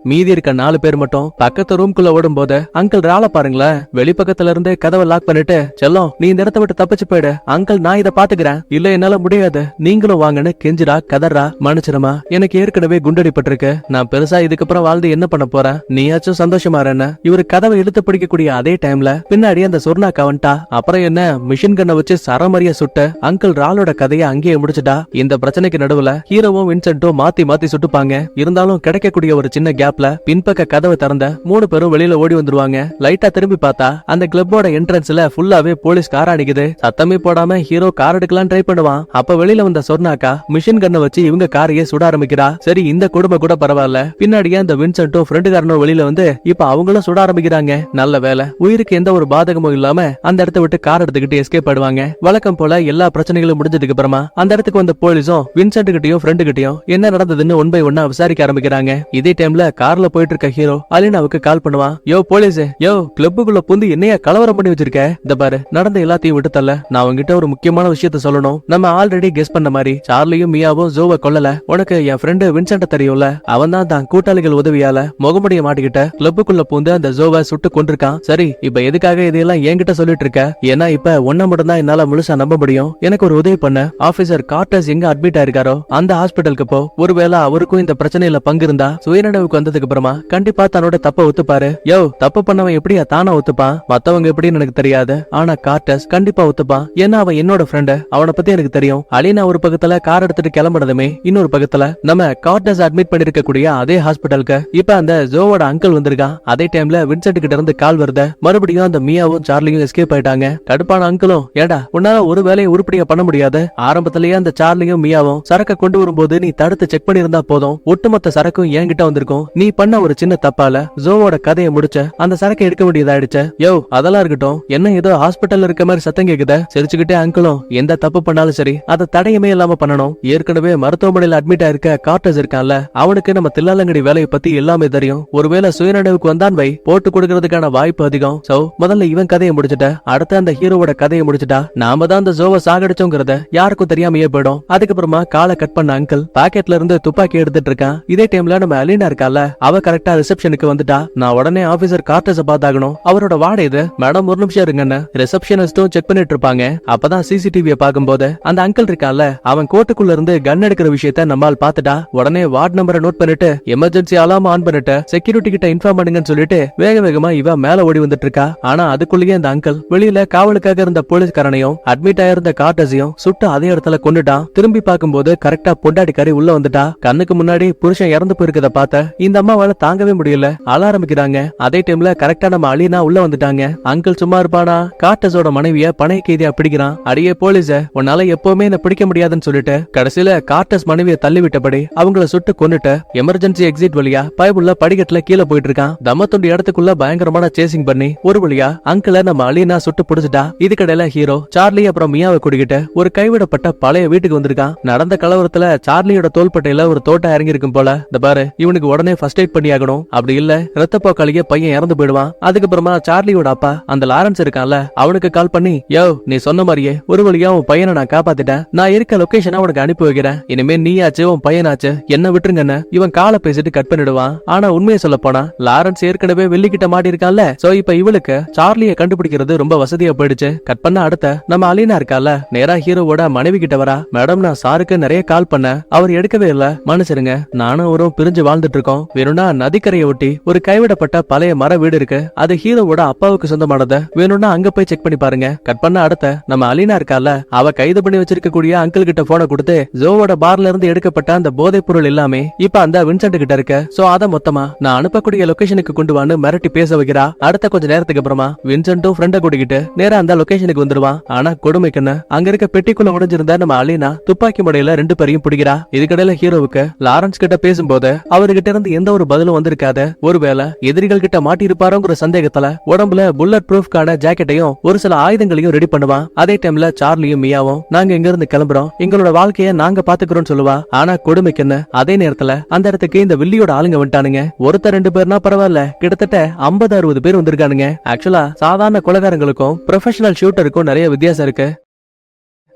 மீதி இருக்க 4 பேர் மட்டும் பக்கத்து ரூம்குள்ள ஓடும் போது அங்கிள் ரால பாருங்களேன், வெளிப்பக்கத்துல இருந்து கதவை லாக் பண்ணிட்டு, செல்லம் நீ இந்த இடத்த விட்டு தப்பிச்சு போயிடு அங்கிள், நான் இதை பாத்துக்கிறேன், இல்ல என்னால முடியாது, நீங்களும் வாங்கன்னு கெஞ்சிரா கதறா. மன்னிச்சிரமா, எனக்கு ஏற்கனவே குண்டடிப்பட்டிருக்கு, நான் பெருசா இதுக்கப்புறம் வாழ்ந்து என்ன பண்ண போறேன், நீயாச்சும் சந்தோஷமா இருன்னு இவரு கதவை இழுத்து பிடிக்கக்கூடிய அதே டைம்ல பின்னாடி அந்த சொர்ணா கவன்ட்டா. அப்புறம் என்ன, மிஷின் கண்ணை வச்சு சரமரியா சுட்டு அங்கிள் ராலோட கதையை அங்கேயே முடிச்சுட்டா. இந்த பிரச்சனைக்கு நடுவுல ஹீரோவும் வின்சென்ட்டும் மாத்தி மாத்தி சுட்டுப்பாங்க. இருந்தாலும் கிடைக்கக்கூடிய ஒரு சின்ன கேப்ல பின்பக்க கதவை திறந்த 3 பேரும் வெளியில ஓடி வந்துருவாங்க. லைட்டா திரும்பி பார்த்தா அந்த கிளப்போட என்ட்ரன்ஸ்ல ஃபுல்லாவே போலீஸ் கார் அடிக்குது. சத்தமே போடாம ஹீரோ கார் எடுக்கலாம் ட்ரை பண்ணுவான். அப்ப வெளியில வந்த சொர்ணாக்கா மிஷின் கண்ணை வச்சு இவங்க காரையே சுட ஆரம்பிக்கிறா. சரி, இந்த குடும்பம் கூட பரவாயில்ல, பின்னாடியே அந்த வின்சென்ட்டும் ஃப்ரெண்டுக்காரனும் வெளியில வந்து இப்ப அவங்களும் சுட ஆரம்பிக்கிறாங்க. நல்ல வேலை, உயிருக்கு எந்த ஒரு பாதகமும் இல்லாம அந்த இடத்த விட்டு கார் எடுத்துக்கிட்டு எஸ்கேப் ஆடுவாங்க. வழக்கம் போல எல்லா பிரச்சனைகளும் முடிஞ்சதுக்கு அப்புறமா அந்த இடத்துக்கு வந்த போலீஸும் வின்சென்ட் கிட்டயும் ஃப்ரெண்டு கிட்டயும் என்ன நடந்ததுன்னு ஒன் பை ஒன்னா விசாரிக்க ஆரம்பிக்கிறாங்க. இதே டைம்ல கார்ல போயிட்டு இருக்க ஹீரோ அலினாவுக்கு கால் பண்ணுவான். யோ போலீஸ், யோ கிளப்புக்குள்ள புந்து என்னையா கலவரம் பண்ணி வச்சிருக்க, இந்த பாரு நடந்த எல்லாத்தையும் விட்டு தள்ள, நான் உங்ககிட்ட ஒரு முக்கியமான விஷயத்த சொல்லணும். நம்ம ஆல்ரெடி கெஸ் பண்ண மாதிரி சார்லியும் மியாவும் ஜோவை கொல்லல. உனக்கு என் ஃப்ரெண்டு வின்சென்ட் தெரியும்ல, அவன் தான் கூட்டாளிகள் உதவியால முகமுடிய மாட்டிக்கிட்ட கிளப்புக்குள்ள பூந்து அந்த ஜோவை சுட்டு கொண்டிருக்கான். சரி, இப்ப எதுக்காக இதையெல்லாம் என்கிட்ட சொல்லிட்டு இருக்க? ஏன்னா இப்ப ஒன்ன மட்டும் தான் என்னால முழுசா நம்ப முடியும். எனக்கு ஒரு உதவி பண்ண. ஆபீசர் கார்டஸ் எங்க அட்மிட் ஆயிருக்காரோ அந்த ஹாஸ்பிட்டலுக்கு போ. ஒருவேளை அவருக்கும் இந்த பிரச்சனையில பங்கு இருந்தா சுயநினைவுக்கு வந்ததுக்கு அப்புறமா கண்டிப்பா தன்னோட தப்ப ஒத்துப்பாரு. யோ, தப்பு பண்ணவன் எப்படியா தானா ஒத்துப்பான்? மத்தவங்க எப்படின்னு எனக்கு தெரியாது, ஆனா கார்டஸ் கண்டிப்பா ஒத்துப்பான். ஏன்னா அவன் என்னோட ஃப்ரெண்டு, அவனை பத்தி எனக்கு தெரியும். அலினா ஒரு பக்கத்துல கார் எடுத்துட்டு கிளம்புறதுமே இன்னொரு பக்கத்துல நம்ம கார்டஸ் அட்மிட் பண்ணிருக்க கூடிய அதே ஹாஸ்பிட்டலுக்கு இப்ப அந்த ஜோவோட அங்கிள் வந்திருக்கான். அதே டைம்ல வின்சென்ட் கிட்ட இருந்து கால் வருது. மறுபடியும் அந்த மியாவும் சார்லியும் எஸ்கேப் ஆயிட்டாங்க. கடுப்பான அங்கிளும், ஏடா உன்னால ஒரு வேலையை உருப்படியா பண்ண முடியாது, ஆரம்பத்திலேயே அந்த சார்லியும் மியாவும் சரக்க கொண்டு வரும்போது நீ தடுத்து செக் பண்ணிருந்தா போதும், ஒட்டுமொத்த சரக்கும் என்கிட்ட வந்திருக்கும். நீ பண்ண ஒரு சின்ன தப்பால ஜோவோட கதையை முடிச்ச, அந்த சரக்கை எடுக்க வேண்டியதாயிடுச்சு. யோ அதெல்லாம் இருக்கட்டும், என்ன ஏதோ ஹாஸ்பிட்டல்ல இருக்க மாதிரி சத்தம் கேக்குத? சிரிச்சுக்கிட்டே அங்கிளும், எந்த தப்பு பண்ணாலும் சரி அதை தடையுமே இல்லாம பண்ணணும். ஏற்கனவே மருத்துவமனையில அட்மிட் ஆயிருக்க கார்டஸ் இருக்கான்ல, அவனுக்கு நம்ம தில்லாலங்கடி வேலையை பத்தி எல்லாமே தெரியும். ஒருவேளை சுயநினைவுக்கு வந்தான் வை, போட்டு கொடுக்கறதுக்கான வாய்ப்பு அதிகம். சோ முதல்ல இவன் கதையை முடிச்சுட்ட, அடுத்த அந்த ஹீரோவோட கதையை முடிச்சுட்டா நாம தான் அந்த ஜோவை சாகடிச்சோங்கிறத யாருக்கும் தெரியாமையே போயிடும். அதுக்கப்புறமா காலை கட் பண்ண அங்கிள் பாக்கெட்ல இருந்து துப்பாக்கி எடுத்துட்டு இருக்கான். இதே டைம்ல நம்ம அலினா இருக்கால, அவ கரெக்டா ரிசப்ஷனுக்கு வந்துட்டா. நான் உடனே ஆபீசர் கார்டஸ பாத்தாகணும். அவரோட வாடை இது. மேடம் ஒரு நிமிஷம் இருங்கன்னு ரிசப்ஷனிஸ்டும் செக் பண்ணிட்டு இருப்பாங்க. அப்பதான் சிசிடிவியை பார்க்கும்போது அந்த அங்கிள் இருக்கான்ல, அவன் கோட்டுக்குள்ள இருந்து கன் எடுக்கிற விஷயத்த நம்மால் பாத்துட்டா. உடனே வார்டு நம்பரை நோட் பண்ணிட்டு எமர்ஜென்சி அலார்ம் ஆன் பண்ணிட்டு செக்யூரிட்டி கிட்ட இன்ஃபார்ம் பண்ணுங்கன்னு சொல்லிட்டு வேக வேகமா இவ மேல ஓடி வந்துட்டு இருக்கா. ஆனா அதுக்குள்ளேயே அந்த அங்கிள் வெளியில காவலுக்காக இருந்த போலீஸ்காரனையும் அட்மிட் ஆயிருந்த கார்டஸையும் சுட்டு அதே இடத்துல கொண்டுட்டான். திரும்பி பார்க்கும்போது கரெக்டா பொண்டாடிக்காரி உள்ள வந்துட்டா. கண்ணுக்கு முன்னாடி புருஷன் இறந்து போயிருக்கத பார்த்த இந்த அம்மாவால தாங்கவே முடியல, அழ ஆரம்பிக்கிறாங்க. அதே டைம்ல கரெக்டா நம்ம அலினா உள்ள வந்துட்டாங்க. அங்கிள் சும்மா இருப்பானா, கார்டஸோட மனைவிய பணைய கைதியா பிடிக்கிறான். அடியே போலீஸ, உன்னால எப்பவுமே என்ன பிடிக்க முடியாதுன்னு சொல்லிட்டு கடைசியில கார்டஸ் மனைவியை தள்ளி விட்டபடி அவங்கள சுட்டு கொன்னுட்டு எமர்ஜென்சி எக்ஸிட் வழியா பைபுள்ள படிக்கட்டுல கீழே போயிட்டு இருக்கான். தம்மத்துண்டு இடத்துக்குள்ள பயங்கரமான சேசிங் பண்ணி ஒரு வழியா அங்கிள நம்ம அலினா சுட்டு புடிச்சிட்டா. இதுக்கடையில ஹீரோ சார்லி அப்புறம் மியாவை கூட்டிக்கிட்டு ஒரு கைவிடப்பட்ட பழைய வீட்டுக்கு வந்திருக்கான். நடந்த கலவரத்துல சார்லியோட தோள்பட்டையில ஒரு தோட்டம் இறங்கி இருக்கும் போல. இந்த பாரு, இவனுக்கு உடனே ஃபர்ஸ்ட் எய்ட் பண்ணி ஆகணும், அப்படி இல்ல ரத்தப்போக்காளிய பையன் இறந்து போயிடுவான். அதுக்கப்புறமா சார்லியோட அப்பா அந்த லாரன்ஸ் இருக்கான்ல, அவனுக்கு கால் பண்ணி, யோ நீ சொன்ன மாதிரியே ஒரு வழியா உன் பையனை நான் காப்பாத்திட்டேன், நான் இருக்க லொகேஷனை உனக்கு அனுப்பி வைக்கிறேன், இனிமே நீயாச்சு உன் பையனாச்சு என்ன விட்டுருங்கன்னு இவன் காலை பேசிட்டு கட் பண்ணிடுவான். ஆனா உண்மையை சொல்ல போனா லாரன்ஸ் ஏற்கனவே வெள்ளிக்கிட்ட மாட்டி இருக்கான்ல, சோ இப்ப இவளுக்கு சார்லியை கண்டுபிடிக்கிறது ரொம்ப வசதியா போயிடுச்சு. கட் பண்ண அடுத்த நம்ம அலினா இருக்கால, நேரா ஹீரோவோட மனைவி கிட்ட வரா. மேடம், நான் சாருக்கு நிறைய கால் பண்ண, அவர் எடுக்கவே இல்ல, மன்னிச்சிருங்க, நானும் அவரும் பிரிஞ்சு வாழ்ந்துட்டு இருக்கோம், வேணும்னா நதிக்கரையை ஒட்டி ஒரு கைவிடப்பட்ட பழைய மர வீடு இருக்கு. அது ஹீரோவோட அப்பாவுக்கு சொந்தமானது. வேணும்னா அங்க போய் செக் பண்ணி பாருங்க. கட் பண்ண அடுத்த நம்ம அலினா இருக்கால, அவ கைது பண்ணி வச்சிருக்கக்கூடிய அங்கிள் கிட்ட போனை கொடுத்து ஜோவோட பார்ல இருந்து எடுக்கப்பட்ட அந்த போதைப் பொருள் எல்லாமே இப்ப அந்த வின்சென்ட் கிட்ட இருக்கு. சோ அத மொத்தமா நான் அனுப்பக்கூடிய லொகேஷனுக்கு கொண்டு வான்னு மிரட்டி பேச வைக்கிறா. அடுத்த கொஞ்ச நேரத்துக்கு அப்புறமா வின்சென்ட்டும் ஃப்ரெண்ட கூட்டிக்கிட்டு நேரா அந்த லொகேஷனுக்கு வந்துருவான். ஆனா கொடுமைக்குன்னு அங்க இருக்க பெட்டிக்குள்ள உடைஞ்சிருந்த நம்ம அலினா துப்பாக்கி முறையில 2 பேரையும் பிடிக்கிறா. இதுக்கடையில ஹீரோவுக்கு லாரன்ஸ் கிட்ட பேசும்போது அவர்கிட்ட இருந்து எந்த ஒரு பதிலும் வந்திருக்காது. ஒருவேளை எதிரிகள் கிட்ட மாட்டி இருப்பாரோங்கிற சந்தேகத்துல உடம்புல புல்லட் ப்ரூஃப்கான ஜாக்கெட்டையும் ஒரு சில ஆயுதங்களையும் ரெடி பண்ணுவான். அதே டைம்ல சார்லியும் மியாவும் நாங்க இங்க இருந்து கிளம்புறோம், எங்களோட வாழ்க்கைய நாங்க பாத்துக்கிறோம் சொல்லுவா. ஆனா கொடுமைக்குன்னு அதே நேரத்துல அந்த இடத்துக்கு இந்த வில்லியோட ஆளுங்க வந்துட்டானுங்க. ஒருத்தர் 2 பேர்னா பரவாயில்ல, கிட்டத்தட்ட 50-60 பேர் வந்திருக்கானுங்க. ஆக்சுவலா சாதாரண கொலைகாரங்களுக்கும் ப்ரொஃபஷனல் ஷூட்டருக்கும் நிறைய வித்தியாசம் இருக்கு.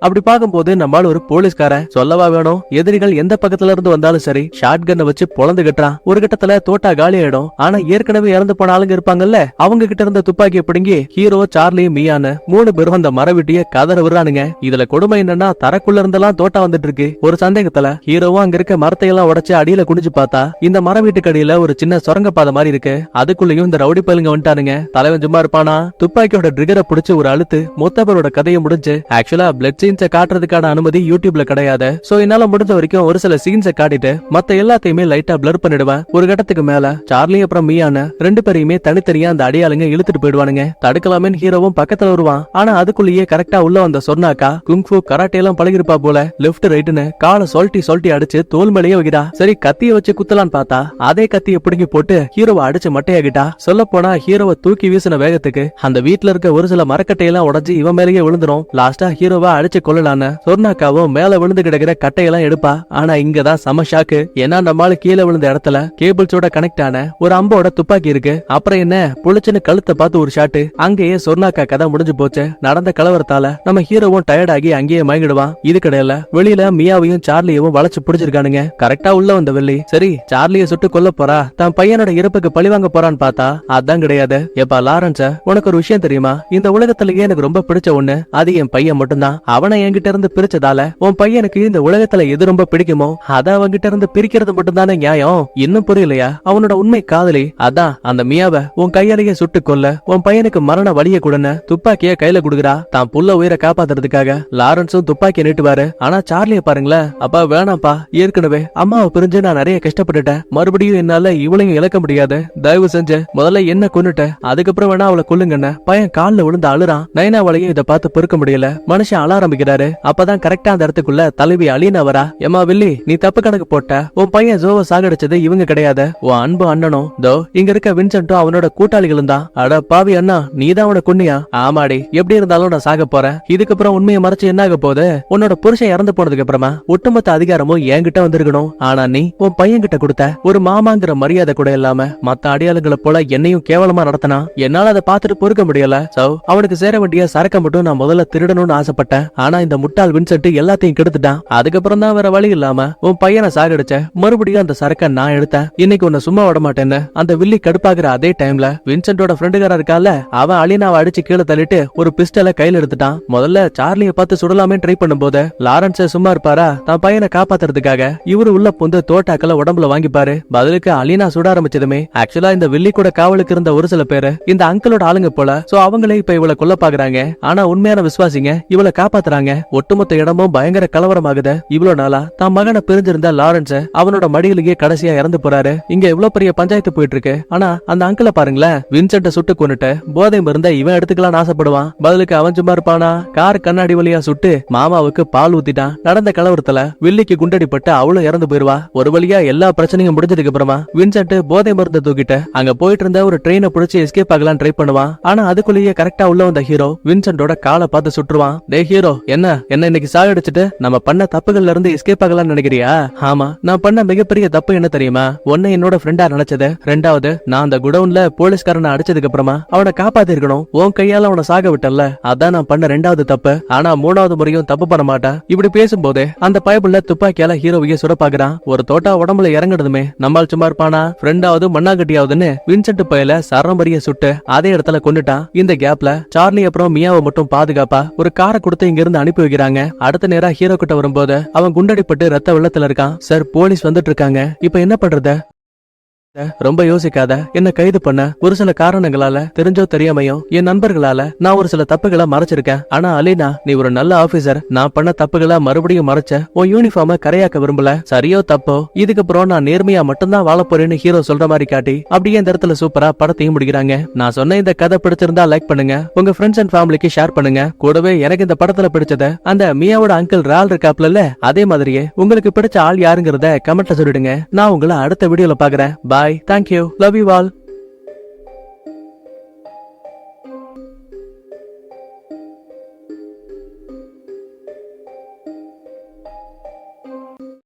அப்படி பார்க்கும்போது நம்மால் ஒரு போலீஸ்காரன் சொல்லவா வேணும். எதிரிகள் எந்த பக்கத்துல இருந்து வந்தாலும் சரி ஷாட் கன்னை வச்சு பொழந்து கட்டுறான். ஒரு கட்டத்துல தோட்டா காலி ஆயிடும். ஆனா ஏற்கனவே இறந்து போன ஆளுங்க இருப்பாங்கல்ல, அவங்க கிட்ட இருந்த துப்பாக்கியை பிடுங்கி ஹீரோ, சார்லி, மியான்னு 3 பேரும் அந்த மரவெட்டிய கதற விடுறானுங்க. இதுல கொடுமை என்னன்னா தரக்குள்ள இருந்தெல்லாம் தோட்டா வந்துட்டு இருக்கு. ஒரு சந்தேகத்துல ஹீரோவும் அங்க இருக்க மரத்தை எல்லாம் உடைச்சு அடியில குனிஞ்சு பார்த்தா இந்த மர வீட்டுக்கு அடியில ஒரு சின்ன சுரங்க பாதை மாதிரி இருக்கு. அதுக்குள்ளயும் இந்த ரவுடி பயிலுங்க வந்துட்டானுங்க. தலைவன் சும்மா இருப்பானா, துப்பாக்கியோட ட்ரிகரை பிடிச்சு ஒரு அழுத்து மொத்த பேரோட கதையை முடிஞ்சு. ஆக்சுவலா பிளட் சீன்ஸை காட்டுறதுக்கான அனுமதி யூடியூப்ல கிடையாது. சோ என்னால முடிஞ்ச வரைக்கும் ஒரு சில சீன்ஸை காட்டிட்டு மத்த எல்லாத்தையுமே லைட்டா பிளர் பண்ணிடுவேன். ஒரு கட்டத்துக்கு மேல சார்லி அப்புறம் மியான்னு 2 பேரையுமே தனித்தனியா அந்த அடியாளுங்க இழுத்துட்டு போயிடுவானுங்க. தடுக்கலாமே ஹீரோவும் பக்கத்துல வருவான். ஆனா அதுக்குள்ளேயே கரெக்டா உள்ள வந்த சொன்னாக்கா குங்ஃபு கராட்டே எல்லாம் பழகிருப்பா போல லெஃப்ட் ரைட்னு காலை சொல்ட்டி அடிச்சு தோல் மேலேயே வைக்கிறா. சரி கத்திய வச்சு குத்தலான்னு பார்த்தா அதே கத்திய பிடுங்கி போட்டு ஹீரோவை அடிச்சு மட்டையாகிட்டா. சொல்ல போனா ஹீரோவை தூக்கி வீசின வேகத்துக்கு அந்த வீட்டுல இருக்க ஒரு சில மரக்கட்டையெல்லாம் உடஞ்சு இவன் மேலேயே விழுந்துரும். லாஸ்டா ஹீரோவா அடிச்சு கொள்ளலான்னு சொர்ணாக்காவும் மேல விழுந்து கிடக்கிற கட்டையெல்லாம் எடுப்பா. ஆனா இங்கதான் சம ஷாக்கு. ஏன்னா நம்மால கீழே விழுந்த இடத்துல கேபிள்ஸோட கனெக்ட் ஆன ஒரு அம்போட துப்பாக்கி இருக்கு. அப்புறம் என்ன புளிச்சுன்னு கழுத்தை பார்த்து ஒரு ஷாட்டு. அங்கேயே சொர்ணாக்கா கதை முடிஞ்சு போச்சு. நடந்த கலவரத்தால நம்ம ஹீரோவும் டயர்ட் ஆகி அங்கேயே மயங்கிடுவான். இது கிடையில வெளியில மியாவையும் சார்லியவும் வளைச்சு பிடிச்சிருக்கானுங்க. கரெக்டா உள்ள வந்த வெள்ளி சரி சார்லிய சுட்டு கொல்ல போறா, தன் பையனோட இறப்புக்கு பழிவாங்க போறான்னு பார்த்தா அதான் கிடையாது. எப்பா லாரன்ஸ், உனக்கு ஒரு விஷயம் தெரியுமா? இந்த உலகத்திலேயே எனக்கு ரொம்ப பிடிச்ச ஒண்ணு அது என் பையன் மட்டும்தான். அவனை என்கிட்ட இருந்து பிரிச்சதால உன் பையனுக்கு இந்த உலகத்துல எது ரொம்ப பிடிக்குமோ அத அவங்கிட்ட இருந்து பிரிக்கிறது மட்டும்தானே நியாயம்? இன்னும் புரியலையா? அவனோட உண்மை காதலி அதான் அந்த மியாவை உன் கையாலேயே சுட்டு கொல்ல உன் பையனுக்கு மரண வழிய கொடுன்னு துப்பாக்கிய கையில குடுக்குறா. தான் புள்ள உயிரை காப்பாத்துறதுக்காக லாரன்ஸும் துப்பாக்கி நீட்டுவாரு. ஆனா சார்லிய பாருங்களேன், அப்பா வேணாப்பா, ஏற்கனவே அம்மாவை பிரிஞ்சு நான் நிறைய கஷ்டப்பட்டுட்டேன். மறுபடியும் என்னால இவளையும் இழக்க முடியாது. தயவு செஞ்சு முதல்ல என்ன கொன்னுட்ட, அதுக்கப்புறம் வேணா அவளை கொல்லுங்கன்னு பையன் கால்ல விழுந்து அழுறான். நைனாவாலையும் இதை பார்த்து பொறுக்க முடியல. மனுஷன் அழ ஆரம்பிக்கிறாரு. அப்பதான் கரெக்டா அந்த இடத்துக்குள்ள தலைவி அலீனா வரா. ஏமா வில்லி, நீ தப்பு கணக்கு போட்ட. உன் பையன் ஜோவை சாகடிச்சது இவங்க கிடையாது, உன் அன்பு அண்ணனும் தோ இங்க இருக்க வின்சென்ட்டும் அவனோட கூட்டாளிகளும் தான். அட பாவி அண்ணா, நீதான் அவனை கொன்னியா? ஆமாடி, எப்படி இருந்தாலும் நான் சாக போறேன். இதுக்கப்புறம் உண்மையை மறைச்சு என்ன ஆக போகுது? உன்னோட புருஷன் இறந்து போனதுக்கு அப்புறமா ஒட்டுமொத்த அதிகாரமும் என்கிட்ட வந்திருக்கணும். ஆனா நீ உன் பையன் கிட்ட கொடுத்த ஒரு மாமாங்கிற மரியாதை கூட இல்லாம மத்த அடியாளுங்களை போல என்னையும் கேவலமா நடத்தினா. என்னால அதை பார்த்துட்டு பொறுக்க முடியல. சோ அவனுக்கு சேர வேண்டிய சரக்க மட்டும் நான் முதல்ல திருடணும்னு ஆசைப்பட்டேன். ஆனா இந்த முட்டாள் வின்சென்ட் எல்லாத்தையும் கெடுத்துட்டான். அதுக்கப்புறம் தான் வேற வழி இல்லாம உன் பையனை சாகடிச்ச. மறுபடியும் அந்த சரக்க நான் எடுத்தேன். இன்னைக்கு உன்னை சும்மா விட மாட்டேன்னு அந்த வில்லி கடுப்பாகிற அதே டைம்ல வின்சென்டோட ஃப்ரெண்டுகாரா இருக்கால, அவன் அலினாவை அடிச்சு கீழே தள்ளிட்டு ஒரு பிஸ்டலை கையில எடுத்துட்டான். முதல்ல சார்லியை பார்த்து சுடலாமே ட்ரை பண்ணும்போது லாரன்ஸ் சும்மா இருப்பாரா? தான் பையனை காப்பாத்துறதுக்காக இவரு உள்ள புந்து தோட்டாக்களை உடம்புல வாங்கிப்பாரு. பதிலுக்கு அலினா சுட ஆரம்பிச்சதுமே ஆக்சுவலா இந்த வில்லி கூட காவலுக்கு இருந்த ஒரு சில பேரு இந்த அங்கிளோட ஆளுங்க போல. சோ அவங்களே இப்ப இவளை கொல்ல பாக்குறாங்க. ஆனா உண்மையான விசுவாசிங்க இவளை காப்பாத்துறாங்க. ஒட்டுமொத்த இடமும் பயங்கர கலவரமாகுது. இவ்வளவு நாளா தான் மகனை பிரிஞ்சிருந்த லாரன்ஸ் அவனோட மடியிலேயே கடைசியா இறந்து போறாரு. இங்க இவ்வளவு பெரிய பஞ்சாயத்து போயிட்டு இருக்கு. ஆனா அந்த அங்கிள பாருங்களேன், வின்சென்ட சுட்டு கொன்னுட்டு போதை மருந்த இவன் எடுத்துக்கலாம்னு ஆசைப்படுவான். பதிலுக்கு அவன் சும்மா இருப்பானா? கார் கண்ணாடி வழியா சுட்டு மாமாவுக்கு பால் ஊத்திட்டான். நடந்த கலவரத்துல வில்லிக்கு குண்டடிப்பட்டு அவளும் இறந்து போயிருவா. ஒரு வழியா எல்லா பிரச்சனையும் முடிஞ்சதுக்கு அப்புறமா வின்சென்ட் போதை மருந்த தூக்கிட்டு அங்க போயிட்டு இருந்த ஒரு ட்ரெயினை பிடிச்சி எஸ்கேப் ஆகலாம் ட்ரை பண்ணுவான். ஆனா அதுக்குள்ளேயே கரெக்டா உள்ள வந்த ஹீரோ வின்சென்டோட காலை பார்த்து சுட்டுருவான். டே ஹீரோ, என்ன இன்னைக்கு சாகடிச்சிட்டு நம்ம பண்ண தப்புகள்ல இருந்து எஸ்கேப் ஆகலாம்னு நினைக்கிறியா? ஆமா, நான் பண்ண மிகப்பெரிய தப்பு என்ன தெரியுமா? ஒன்னு என்னோட ஃப்ரெண்டா நினைச்சது, ரெண்டாவது நான் அந்த குடவுன்ல போலீஸ்காரனை அடிச்சதுக்கு அப்புறமா அவனை காப்பாத்தி இருக்கணும். உன் கையால அவனை சாக விட்டல, அதான் நான் பண்ண ரெண்டாவது தப்பு. ஆனா மூணாவது முறையும் தப்பு பண்ண மாட்டேன். இப்படி பேசும்போது அந்த பயப்புள்ள துப்பாக்கியால ஹீரோவையே சுட பாக்குறான். ஒரு தோட்டா உடம்புல இறங்குனதுமே நம்மால் சும்மா இருப்பானா? ஃப்ரெண்டாவது மண்ணாங்கட்டியாவதுன்னு வின்சென்ட் பையல சரம்பரிய சுட்டு அதே இடத்துல கொண்டுட்டான். இந்த கேப்ல சார்லி அப்புறம் மியாவை மட்டும் பாதுகாப்பா ஒரு காரை கொடுத்து இங்க இருந்து அனுப்பி வைக்கிறாங்க. அடுத்த நேரா ஹீரோ கிட்ட வரும்போது அவன் குண்டடிப்பட்டு ரத்த வெள்ளத்துல இருக்கான். சார், போலீஸ் வந்துட்டு இருக்காங்க, இப்ப என்ன பண்றது? ரொம்ப யோசிக்காத, என்ன கைது பண்ண ஒரு சில காரணங்களால, தெரிஞ்சோ தெரியாமையோ என் நண்பர்களால நான் ஒரு சில தப்புகளை மறைச்சிருக்கேன். ஆனா அலினா, நீ ஒரு நல்ல ஆபீசர். நான் பண்ண தப்புகளை மறுபடியும் மறைச்ச. உன் யூனிஃபார்ம கரையாக்க விரும்பல. சரியோ தப்போ, இதுக்கப்புறம் நான் நேர்மையா மட்டும்தான் வாழ போறேன்னு ஹீரோ சொல்ற மாதிரி காட்டி அப்படியே இந்த இடத்துல சூப்பரா படத்தையும் முடிக்கிறாங்க. நான் சொன்ன இந்த கதை பிடிச்சிருந்தா லைக் பண்ணுங்க, உங்க ஃப்ரெண்ட்ஸ் அண்ட் ஃபேமிலிக்கு ஷேர் பண்ணுங்க. கூடவே எனக்கு இந்த படத்துல பிடிச்சத அந்த மியாவோட அங்கிள் ரால் இருக்காப்ல, அதே மாதிரியே உங்களுக்கு பிடிச்ச ஆள் யாருங்கிறத கமெண்ட்ல சொல்லிடுங்க. நான் உங்களை அடுத்த வீடியோல பாக்குறேன். பாய், தேங்க்யூ, லவ் யூ ஆல்.